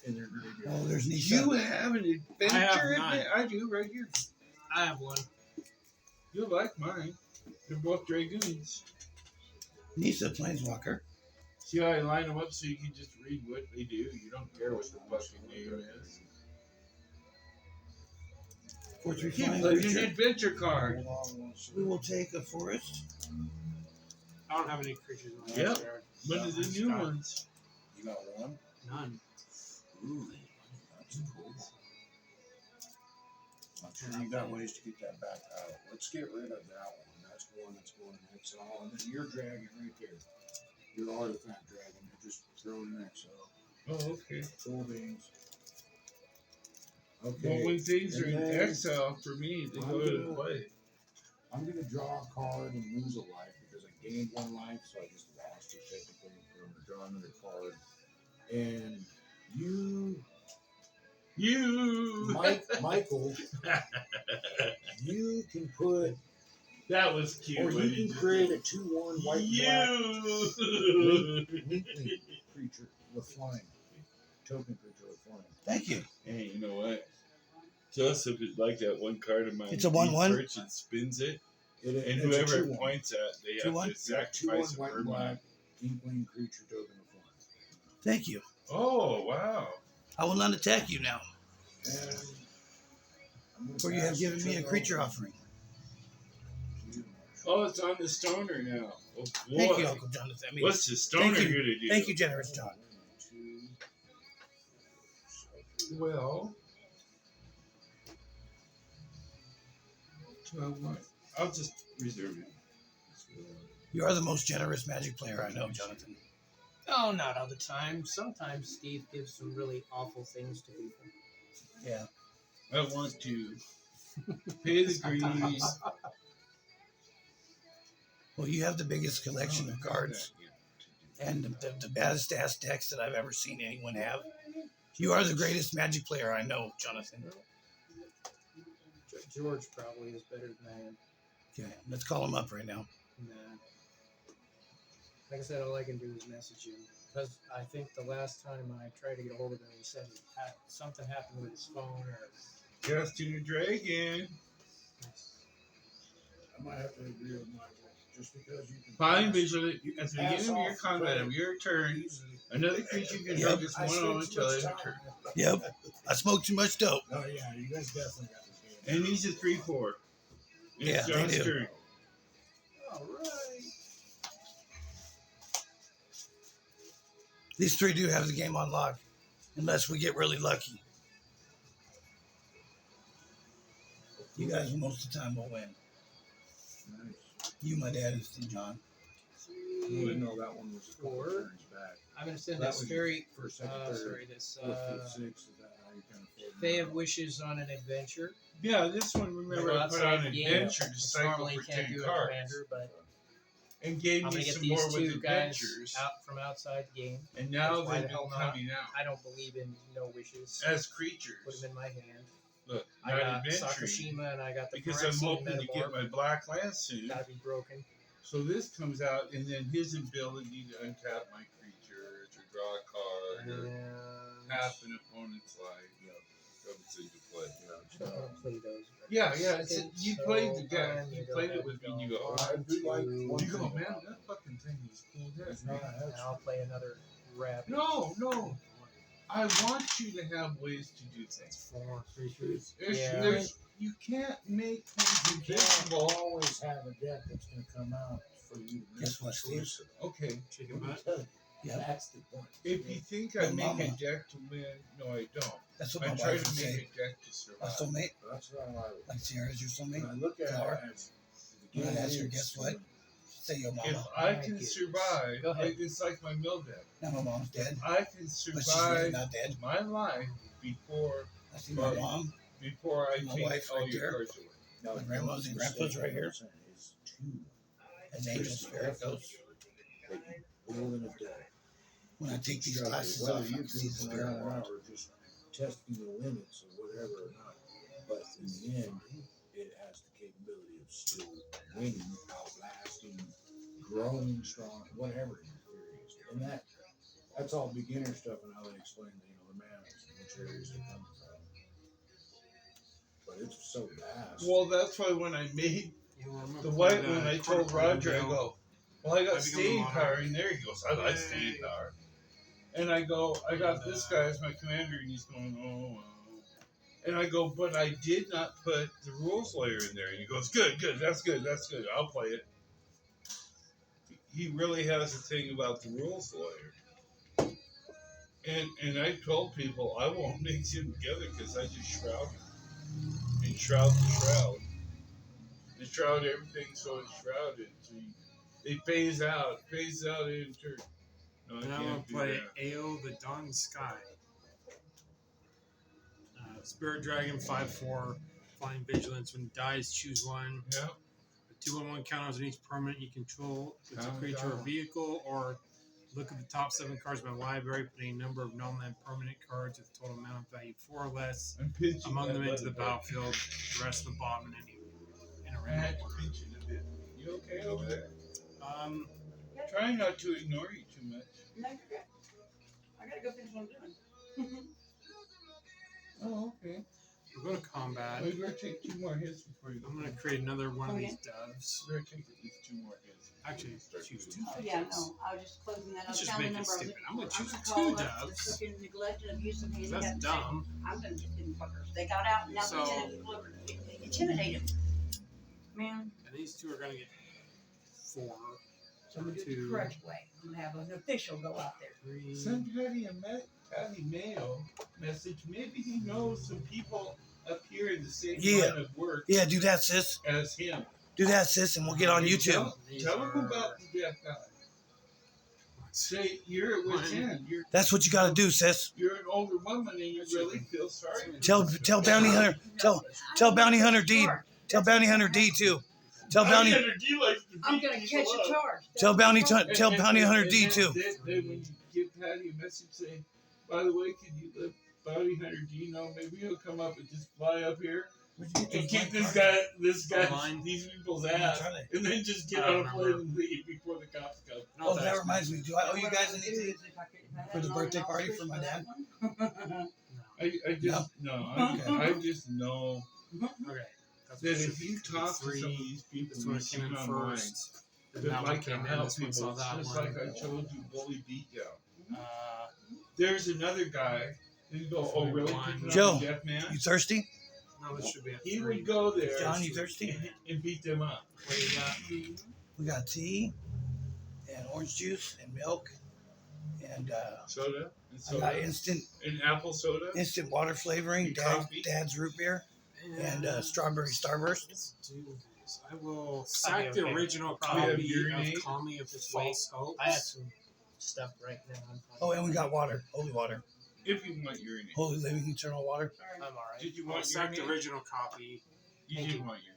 in their graveyard? Oh, there's Nisha. You have an adventure I have in none. it? I do, right here. I have one. You like mine. They're both Dragoons. Nisa Planeswalker. See how I line them up so you can just read what they do? You don't care what the fucking name is. 4/3 Keep flying playing creature. an adventure card. We will take a forest. I don't have any creatures in my Yep. backyard. One of the new Scott. ones. You got one? None. Ooh, that's cool. I'm sure you got ways to get that back out. Let's get rid of that one. That's one that's going in exile. And then your dragon right there. Your artifact dragon. You're just throwing in exile. Oh, okay. Full beans. Well, Okay. when things are in And then- exile for me, they go to play. I'm gonna draw a card and lose a life because I gained 1 life, so I just lost it technically. I'm gonna draw another card. And you, Michael, you can put, That was cute. or what you he can just create did. a 2/1 white and You. black weakling creature with flying. Token creature with flying. Thank you. Hey, you know what? Joseph is like that one card of mine. It's a 1/1? He merchant spins it, and It's a whoever it 2/1. points at, they have 2/1? to sacrifice a 2/1 white and bird black. mine. Inkling creature token of flying. Thank you. Oh, wow. I will not attack you now, And I'm gonna for you have pass given me a Trevor creature over offering. to you, Marshall. Oh, it's on the stoner now. Oh, boy. Thank you, Uncle Jonathan. I mean, What's the stoner thank you. going to do? thank you, generous John. 2, Well, 12 months. I'll just reserve it. You are the most generous Magic player I know, Jonathan. Oh, not all the time. Sometimes Steve gives some really awful things to people. Yeah. I want to pay the grease. Well, you have the biggest collection of cards and the baddest ass decks that I've ever seen anyone have. You are the greatest Magic player I know, Jonathan. George probably is better than I am. Okay, let's call him up right now. Nah. Like I said, all I can do is message him. Because I think the last time I tried to get a hold of him, he said something happened with his phone or. Casting a dragon. I might have to agree with Michael. Just because you can Fine pass visually. you can At the pass beginning of your off combat credit of your turn, easily. another creature can Yep. target I one spent on too until much end of time. turn. Yep. I smoked too much dope. Oh yeah, you guys definitely got this game. And these are 3/4. Yeah, It's they John's do. turn. Alright. These three do have the game on lock, unless we get really lucky. You guys most of the time will win. Nice. You, my dad, and Steve John. I didn't know that one was a couple Four. turns back. I'm gonna send That this was fairy. First, second, third. Sorry, this Fourth, fifth, sixth. Is that how you kind of Fae of Wishes on an adventure. Yeah, this one, remember, Go I put outside on the game, adventure to which cycle normally for you can't 10 do a cards. commander, but And gave I'm me gonna get some these more with two guys adventures. out from outside the game. And now Why they've the been hell not? coming out I don't believe in no wishes. as creatures. Put them in my hand. Look, I not got adventuring. Sakushima and I got the Because I'm Phyrexian hoping to get Metamorph. my black land soon. Gotta be broken. So this comes out, and then his ability to untap my creatures or draw a card or And half an opponent's life comes into play. I don't wanna play those. Yeah, it's Okay, you so played the deck. I'm You gonna played go it with me. ahead You and go, I do like one you go, thing man, about that fucking thing is cool. It's Deck. not a And I'll play another rabbit. No. I want you to have ways to do things. 4 creatures. Yeah. You can't make things You can't invisible. always have a deck that's going to come out for you to make Guess what, Steve? choices. Okay, Chicken Let me butt. tell you, Yeah. That's the point. if you think I But make a Mama- deck to win, no, I don't. That's what I my try wife to would make say. a deck to My survive. soulmate, That's how I like Sierra's your when I soulmate. look at Flower. it as the When I game ask her, is, guess what? Say your If mama. I Thank can you. survive, Go ahead. it's like my mill deck. Now my mom's dead, I can but she's really survive not dead. my life before I see my mom. I My take wife all right your there. cards away. Now, My grandma's and grandpa's right here. Is two. As angel spirit goes. That you build in a deck. When I take these Struggle, glasses whether off, I you're can see the goofing spirit around world. or just testing the limits or whatever or not. But in the end, it has the capability of still winning, outlasting, growing strong, whatever your theory is. And that's all beginner stuff and how they explain the maps and which areas they come from. But it's so vast. Well, that's why when I made You know, I'm gonna the play white the one, I card told card Roger, I bill. go, well, I got I become staying the power. monarch. And there he goes, I like staying Yay. power. And I go, I got this guy as my commander, and he's going, oh. And I go, but I did not put the rules layer in there. And he goes, good, that's good. I'll play it. He really has a thing about the rules layer. And I told people I won't mix them together because I just shroud them. And shroud the shroud. They shroud everything so it's shrouded. So it phase out in turn. No, I And I'm can't gonna do play that. Ao the Dawn Sky. Spirit Dragon 5/4, Flying Vigilance. When it dies, choose one. Yeah. The 2/1 counters on each permanent you control. If it's a Count creature or down. vehicle, or look at the top 7 cards of my library, put a number of non-land permanent cards with total amount of value 4 or less I'm pitching among that them into the button. battlefield. The rest of the bottom in any in a I had random to order. pinch it a bit. You okay over there? Um, Try not to ignore you too much. No, you're good. I gotta go finish what I'm doing. Oh, okay. we're going to combat. We better take 2 more hits before you go. I'm going to create another one of Okay. these doves. We better take at least 2 more hits. Actually, Start choose moving. 2 Oh, yeah, no, I was just closing that. I Let's was just counting make the it number. stupid. I'm gonna choose gonna 2 call up doves. The freaking neglect and abuse of handicapped. That's dumb. I'm gonna get them fuckers. They got out and now So- they're people over intimidate them. Man, And these 2 are going to get 4. so I'm gonna do it the 2, correct way. I'm gonna have an official go out there. 3. Send Patty Mayo message. Maybe he knows some people up here in the same Yeah. line of work Yeah, do that, sis. as him. Do that, sis, and we'll get on YouTube. Tell him about the death guy. Say you're at wit's end. That's what you got to do, sis. You're an older woman and you really feel sorry. for Tell Bounty Hunter. Tell Bounty Hunter D. Tell Bounty Hunter D too. Tell Bounty. Hunter D likes to I'm beat gonna people catch up. a charge. Tell Bounty. And- Tell and- Bounty and- Hunter and D then- too. Then when you give Patty a message, say, by the way, can you let Bounty Hunter D know? Maybe he'll come up and just fly up here and kick this guy, Online? these people's ass, and then just get I on don't a plane remember. and leave before the cops come. Oh, that reminds me. Do I owe you guys anything for the birthday party for my dad? I just I just know Okay. That's that what if should you be. talk to 3. some of these people This you one see came in online first. Then that that one like to came in. help This one people, saw it's that just one. like I told you, Bully Beatdown. Uh, There's another guy. You go, oh really? Picking Joe, on the Deaf Man? You thirsty? no, this should be at He 3. would go there John, you thirsty? and beat them up. What do you got? We got tea and orange juice and milk and Soda? And I got soda? instant And apple soda? water flavoring, And Dad's, coffee? Dad's root beer, and strawberry starburst. Let's do this. I will sack the okay. original Probably copy have of urinate. Kami of Just False Hopes. I have some stuff right now. I'm fine. Oh, and we got water, holy water, If you want urinate. holy living eternal water. I'm alright. Did you I'll want sack the urinate? original copy. You Thank did you. want urinate.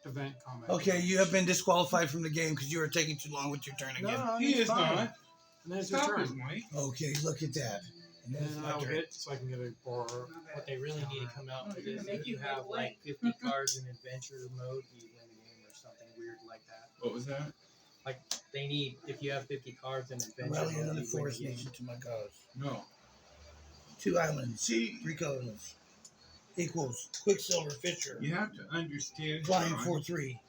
Event comment. Okay, you have been disqualified from the game because you were taking too long with your turn again. No, He it's is fine. not. And there's your Stop it, turn. Mike. Okay, look at that. And And that's then my I'll turn. hit so I can get a boar. What they really need to come out with is if you have like 50 cards in adventure mode, you win the game or something weird like that. What was that? Like they need if you have 50 cards in adventure Rally mode, another you win forest the game. nation to my cause. No. 2 islands, See, 3 colorless. Equals Quicksilver Fisher. you have to understand, Flying John, 4/3.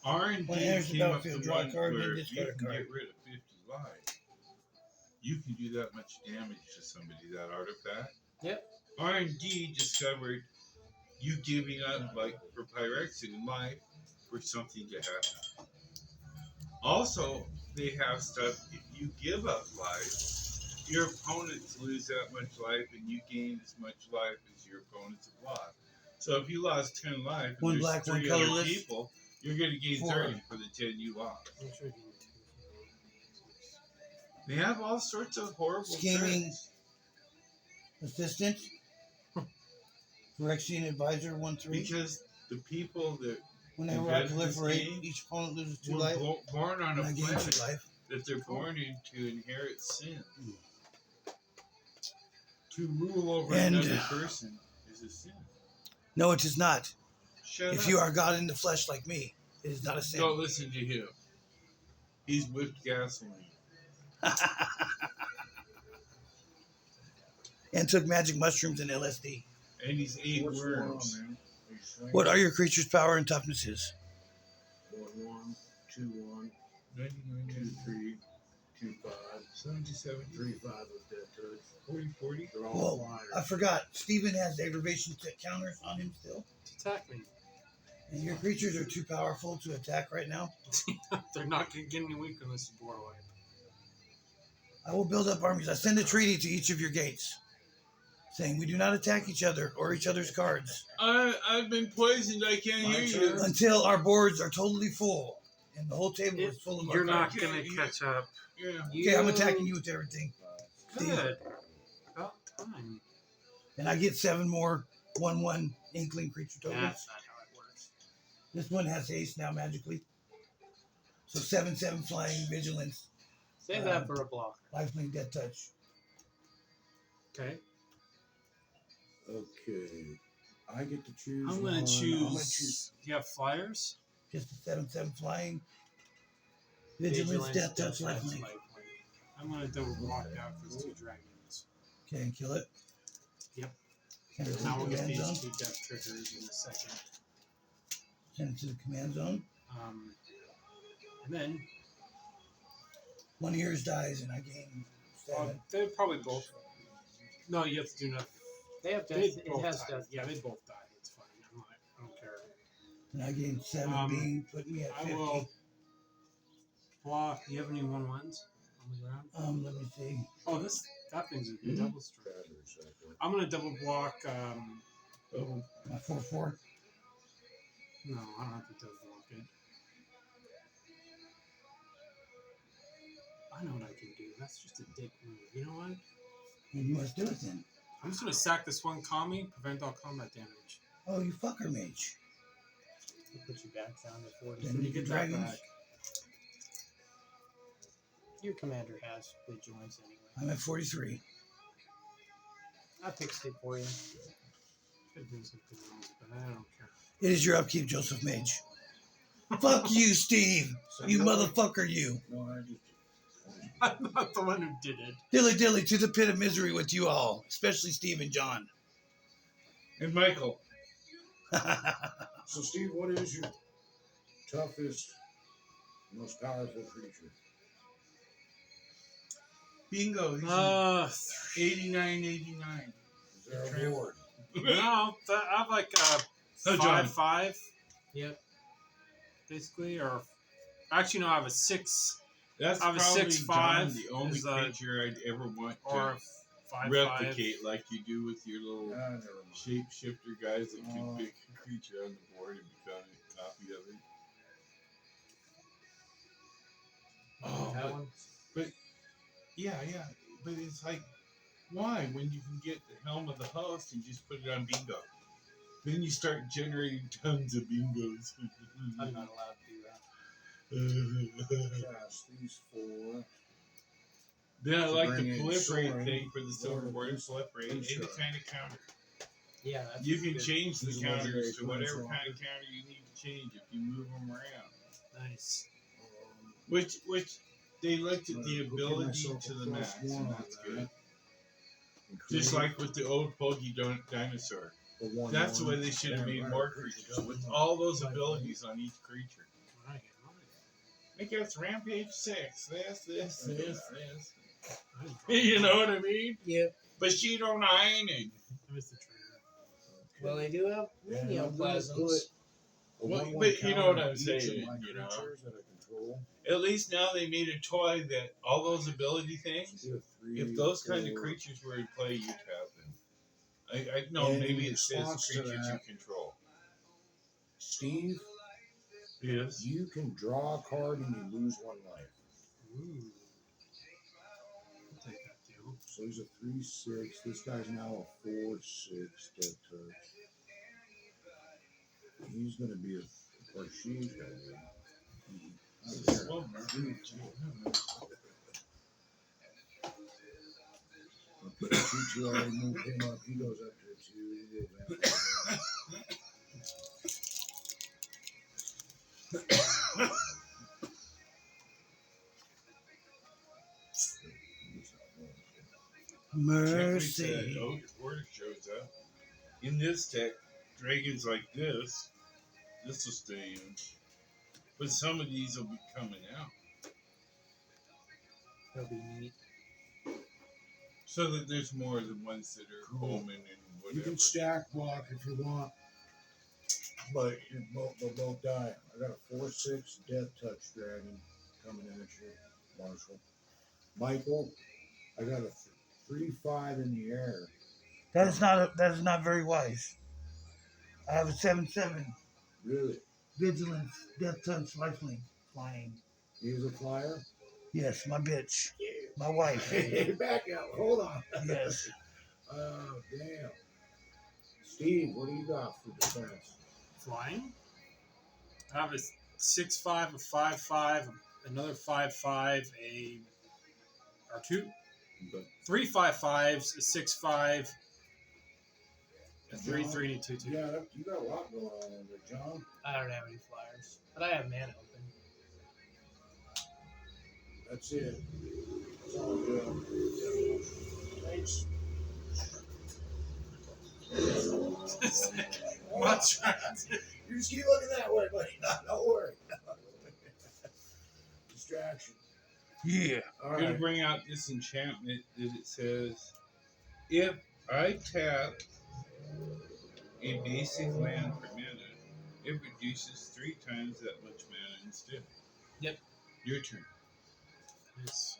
R&D When it enters the came up battlefield, with draw a one card, where then you discard a can card. get rid of 50 lives. You can do that much damage to somebody, that artifact. Yep. R&D discovered you giving up, like, for Pyrexian life for something to happen. Also, they have stuff, if you give up life, your opponents lose that much life and you gain as much life as your opponents have lost. So if you lost 10 life and One there's black, one 3 other colorless. people, you're going to gain 4. 30 for the 10 you lost. Make sure you do They have all sorts of horrible Scheming. tricks. Assistant. Phyrexian Advisor 1/3. Because the people that Whenever I invented this proliferate, game each opponent loses 2 were life. born on a And I gain 2 planet life. that they're born into inherit sin. To rule over And- another person is a sin. No, it is not. Shut If up. you are God in the flesh like me, it is not a sin. Don't listen to him. He's whipped gasoline. And took magic mushrooms and LSD. And he's ate What's going on, worms. man? Are you swinging? What are your creature's power and toughnesses? 1-1, 2-1, 99, 2-3, 2-5, 77, 3-5 with dead touch. 40, 40. They're all Whoa, flyers. I forgot. Steven has aggravation counters on him still. attack me. And your creatures are too powerful to attack right now. They're not going to get any weak unless you boar away. I will build up armies. I send a treaty to each of your gates, saying we do not attack each other or each other's cards I've been poisoned. I can't My hear turn. you. until our boards are totally full and the whole table is full of our You're cards. not going to catch up. Yeah. Okay, I'm attacking you with everything. Good. About time. And I get 7 more 1/1 Inkling creature tokens. That's not how it works. This one has haste now magically. So 7/7 flying, vigilance, Save that for a block. lifelink, death touch. Okay. Okay. I get to choose I'm one. going to I'm gonna choose. You have flyers? Just a 7/7 flying. Vigilance, death touch, lifelink. I'm going to double block out these 2 dragons. Okay, and kill it. Yep. Send it to Now the we'll get command these zone. 2 death triggers in a second. Send it to the command zone. And then, 1 of yours dies and I gain 7. they probably both. No, you have to do nothing. They have death. They It both has died. death. Yeah, they both died. It's fine. I don't care. And I gain 7 being put me at I 50. will block. Do you have any 1/1s on the ground? Let me see. Oh, that thing's a Mhm. double strike. Battery cycle. I'm gonna double block. Oh, My 4/4. No, I don't have to double block it. I know what I can do. That's just a dick move. You know what? And you must do it then. I'm just gonna sack this one Kami, prevent all combat damage. Oh, you fucker mage. We'll put you back down to 40. Then You you get get that dragons. back. Your commander has vigilance anyway. I'm at 43. I fixed it for you. Could do something else, but I don't care. It is your upkeep, Joseph Mage. Fuck you, Steve. So You you're- motherfucker, you. No, I just. I'm not the one who did it. Dilly dilly to the pit of misery with you all, especially Steve and John. and Michael. So, Steve, what is your toughest, most powerful creature? Bingo. He's 89, 89. Is there a board? No, I have like Oh, John. 5/5, Yep. basically, or actually no, I have a 6 That's I have a probably 6/5 John, the only is a- creature I'd ever want or to a 5/5. replicate like you do with your little Ah, never mind. shapeshifter guys that Oh. can pick a creature on the board and become a copy of it. Oh, That but, one. yeah. But it's like, why? When you can get the helm of the host and just put it on bingo. Then you start generating tons of bingos. I'm not allowed to do that. Cast these 4. Then I To like the bring in proliferate Soren, thing for the silver Lord board. of Proliferate any Sure. kind of counter. Yeah, that's You can good. change the This is legendary counters to whatever Planeswalker. kind of counter you need to change if you move them around. Nice. Which they looked at the Put ability myself to the a max, +1 and on that's that. good. And Just create like with the old Pokey Dinosaur. the 1/1 That's the way they should have made vampire more creature. creatures with all those abilities on each creature. Right. Make us Rampage 6. This. Nice. You know what I mean? Yep. Bushido 9 and I missed the trailer. Well, they do have Yeah, I'm gonna neoplasms. put a Well, 1/1 but you know what counter I'm on each of saying, my you know. creatures that I control. at least now they made a toy that all those ability things, Do a 3, if those kind of 4. creatures were in play, you'd have them. I know And maybe in it says response to creatures you that- control. Steve, Yes. you can draw a card and you lose 1 life. Ooh. I'll take that deal. So he's a 3/6. This guy's now a 4/6 dead touch. He's gonna be a, or she's gonna be. I don't care. Well, I'll put a 2/2, I already moved him up. He goes up to a 2. Mercy. Order shows up. In this deck, dragons like this will stay in. But some of these will be coming out. That'll be neat. So that there's more than ones that are Cool. Coleman and whatever. You can stack block if you want, but they'll both die. I got a 4/6 death touch dragon coming in at you, Marshall. Michael, I got a 3/5 in the air. That is not very wise. I have a 7/7 Really? vigilance, death touch, lifelink, flying. He's a flyer? Yes, my bitch, my wife. Hey, back out. Hold on. Yes. Oh, damn. Steve, what do you got for defense? Flying. I have a 6/5, a 5/5, another 5/5, or 3 5/5s, a 6/5, a 3/3, and a 2/2. Yeah, you got a lot going on over there, John. I don't have any flyers, but I have mana open. That's it. That's all I'm doing. Thanks. Much right. You just keep looking that way, buddy. No, don't worry. Distraction. Yeah. All I'm going right. to bring out this enchantment that it says, if I tap a basic land for mana, it reduces 3 times that much mana instead. Yep. Your turn. Nice.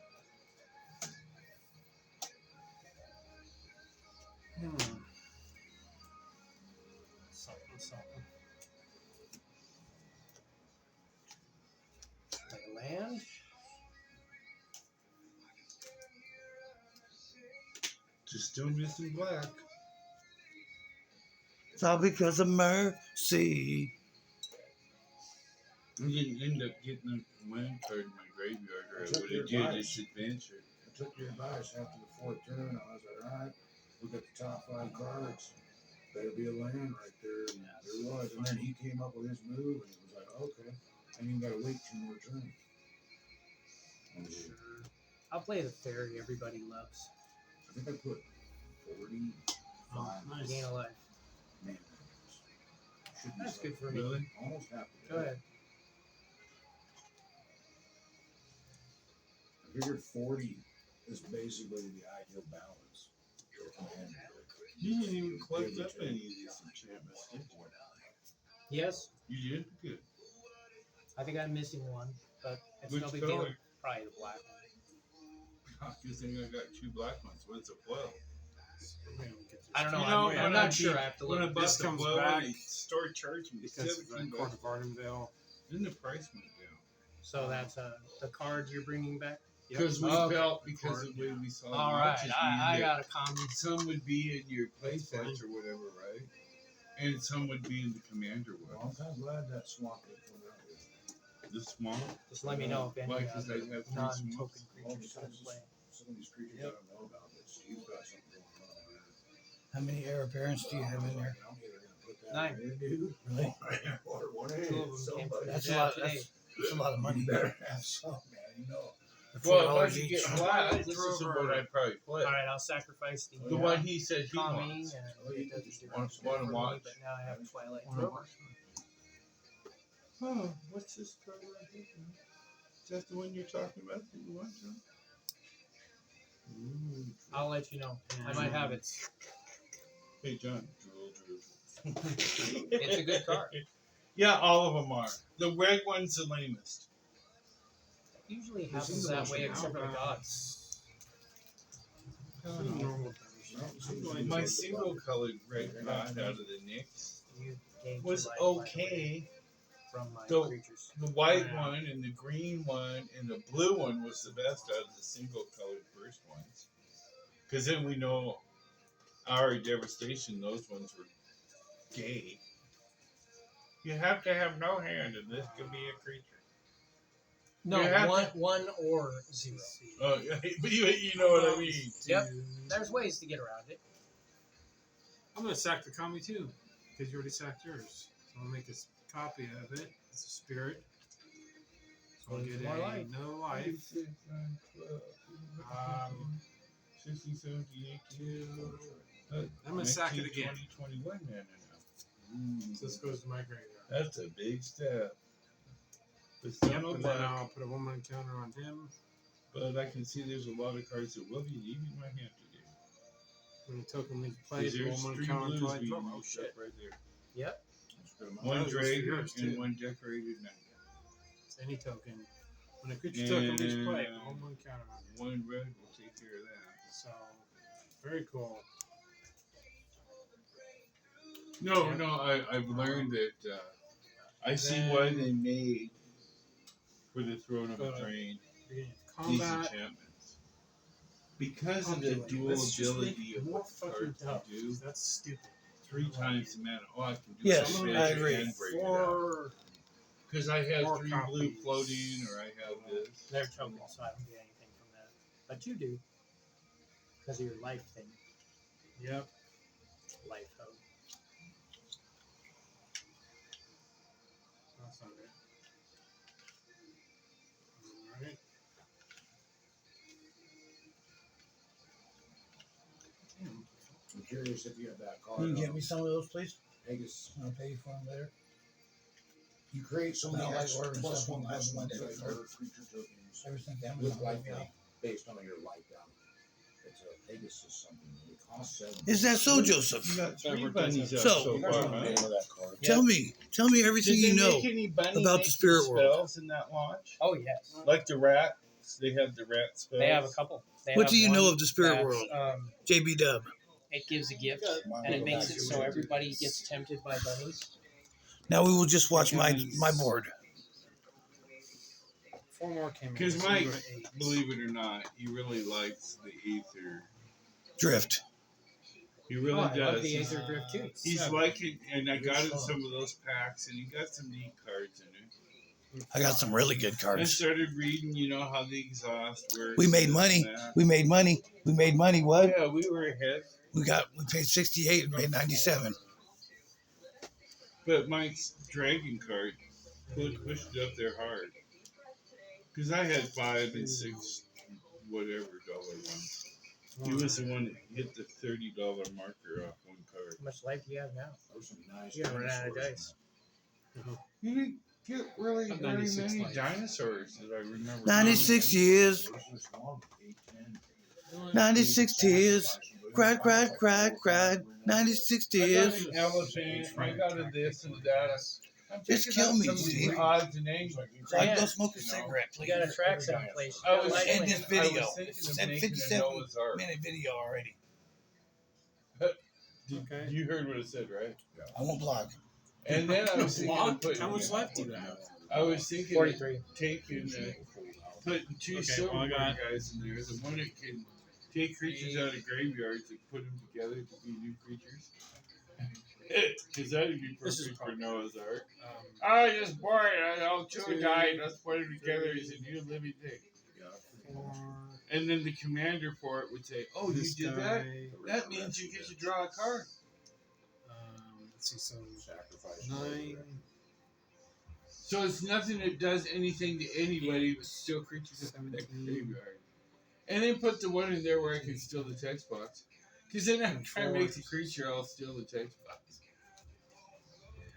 Something. Play land. Just still missing black. It's all because of mercy. I didn't end up getting a land card in my graveyard, or I Took would your have did advice. this adventure. I took your advice after the 4th turn. I was like, all right, look at the top 5 cards. Better be a land right there. And there was. And then he came up with his move, and it was like, okay. And you got to wait 2 more turns. Sure. I'll play the fairy everybody loves. I think I put 45 Oh, nice. Gain a life. man. Should be That's something. good for me. Really? Almost half the Go day. ahead. I figured 40 is basically the ideal balance. And You didn't even collect up any of these enchantments, did you? Yes, You did? Good. I think I'm missing one, but it's Which no big color? deal. Probably the black one. You think I got 2 black ones? What's a foil? I don't know. You know, I'm when not I sure. beat- I have to When I look. bought This the comes foil, back they started charging me because of the 17 Court bucks. of Ardenvale. Then the price went down. So that's the card you're bringing back. Because we Okay. felt, because of the way we saw the All right, watches, I we got a common. some would be in your play That's fine. sets or whatever, right? And some would be in the commander Well, one. I'm kind of glad that swamp didn't come out with. The swamp. Just let me know if any Why, 'cause I have 3 non-token swamps. Well, creatures come because to play. some of these creatures I don't know about, but Steve's got something going on. Man. How many heir apparents do you have in there? I'm either gonna put that 9. in there, dude. Really? Or one Two in of them came somebody. from That's Yeah, a lot. today. That's a lot of money. You better have some, man. You know. For Well, $4 once you each. get flat, this Throw is the over- one I'd probably play. All right, I'll sacrifice the The one he said he Kami, wants. and Oh, it you doesn't just do want- much want to for me, watch. But now I have Twilight Wanna Thrower. watch? Oh, what's this card right here? Is that the one you're talking about that you want, John? Ooh, I'll let you know. I might have it. Hey, John. Drew. It's a good card. Yeah, all of them are. The red one's the lamest. Usually This happens is that the way, most except for the now. gods. Normal My single colored red god out of the Knicks You gain 2 was life, by the way, okay. from my So- creatures. The white Yeah. one and the green one and the blue one was the best out of the single colored first ones. Because then we know our devastation, those ones were gay. You have to have no hand and this can be a creature. No, You have one or 0. Oh, but you know what I mean. Yep. There's ways to get around it. I'm gonna sack the Kami too, because you already sacked yours. So I'll make a copy of it. It's a spirit. So I'll Needs get more life. another life. 60, 70, 80. I'm gonna sack it again. 21 mana now. So this goes to my graveyard. That's a big step. But still Yep, no and then black. I'll put a 1-1 counter on him. But I can see there's a lot of cards that will be leaving my hand today. When the token leaves play, Because the there's 1-1 three counter blues until I being draw. Oh used shit. up right there. Yep. One That was for dragon yours, and too. one decorated knight. It's any token. When a creature token leaves play, And- 1-1 counter on it. One red will take care of that. So, very cool. No, Yeah. no, I've learned that I see why they made for the Throne of Go to Eldraine Beginning of these combat. enchantments. Because of the dual Let's just ability make of more what the fucking cards tough. can do. That's stupid. 3 times the mana. Oh, I can do Yes, some I magic agree. and break it out. 4 Because I have Four 3 blue copies. floating, or I have this. They're tokens, so I don't get anything from that. But you do. Because of your life thing. Yep. Life hub. That's not it. Alright. Damn. I'm curious if you have that card. Can you get me some of those, please? Pegasus. I'll pay you for them later. You create so many Not like extra ordering plus stuff on 1 plus 1 Amazon. creature tokens Ever since with Amazon life let me value out. based on your life value. It's a Pegasus something. It costs 7. Is that so, You Joseph? got 3 Trevor bunnies out So- so You guys far, know the huh? name of that card. Tell me everything Did you they know. make any bunny about the making spirit world. spells in that launch? Oh, yes. Like the rat? They have the rat spells. They have a couple. They What have do you one know of the spirit that, world? Um, JB Dub. it gives a gift, Mine and it will makes back it to so it. everybody gets tempted by bunnies. Now we will just watch my board. 4 more came in. Because so Mike, we go to 8. believe it or not, he really likes the Aether. Drift. He really Oh, I love does. the He's, Aether Drift too. he's Seven. liking, and I got him Fun. some of those packs, and he got some neat cards in it. I got some really good I cards. started reading, how the exhaust works. We made and money. that. We made money. We made money. What? Yeah, we were ahead. We paid 68 and made 97. But Mike's dragon card pushed it up there hard. Because I had 5 and 6 whatever dollar ones. He was the one that hit the $30 marker off one card. How much life do you have now? Those are some nice You haven't run out of dinosaurs dice. You didn't get really About very 96 many life. dinosaurs that I remember. 96 years. in there. Those are small, 8, 10. 96 tears. Cried, cried. 96 I got tears. an elephant. I got a this and that. I'm Just thinking kill of me, some of these Steve. odds and ends. So I can go Yeah. smoke a You know, cigarette, You please. gotta track someplace. I was End this video. I was thinking It's of at making a 57 Noah's Ark. minute video already. Okay. You heard what it said, right? I won't blog. And then I was thinking of Blocked? putting. How much life do you have? I was thinking of 43. taking, putting two Okay, well, I silverboard got- guys in there. The one that can take creatures out of graveyards and put them together to be new creatures. Because that would be This is perfect for probably- Noah's Ark. Um, I was just bored. All two died. Let's put them together as a new living thing. for And then the commander for it would say, "Oh, you this did that? guy, That means you get to draw a card." let's see, so Sacrifice. 9. So it's nothing that does anything to anybody, but still creatures in the 17. graveyard. And then put the one in there where I can steal the text box. Because then I'm trying to make the creature, I'll steal the text box.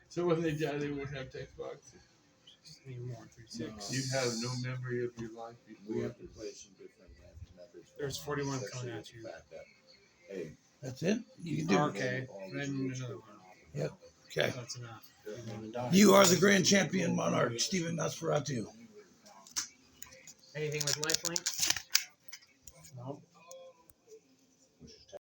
So when they die, they won't have text boxes. Need more. 36. You have no memory of your life We before. have to play some different methods. There's 41 Especially coming at with the you. fact that, hey, That's it? You can do it. Okay, then another one. Yep. Okay. That's enough. You are the grand champion monarch, Stephen Nosferatu. Anything with lifelink?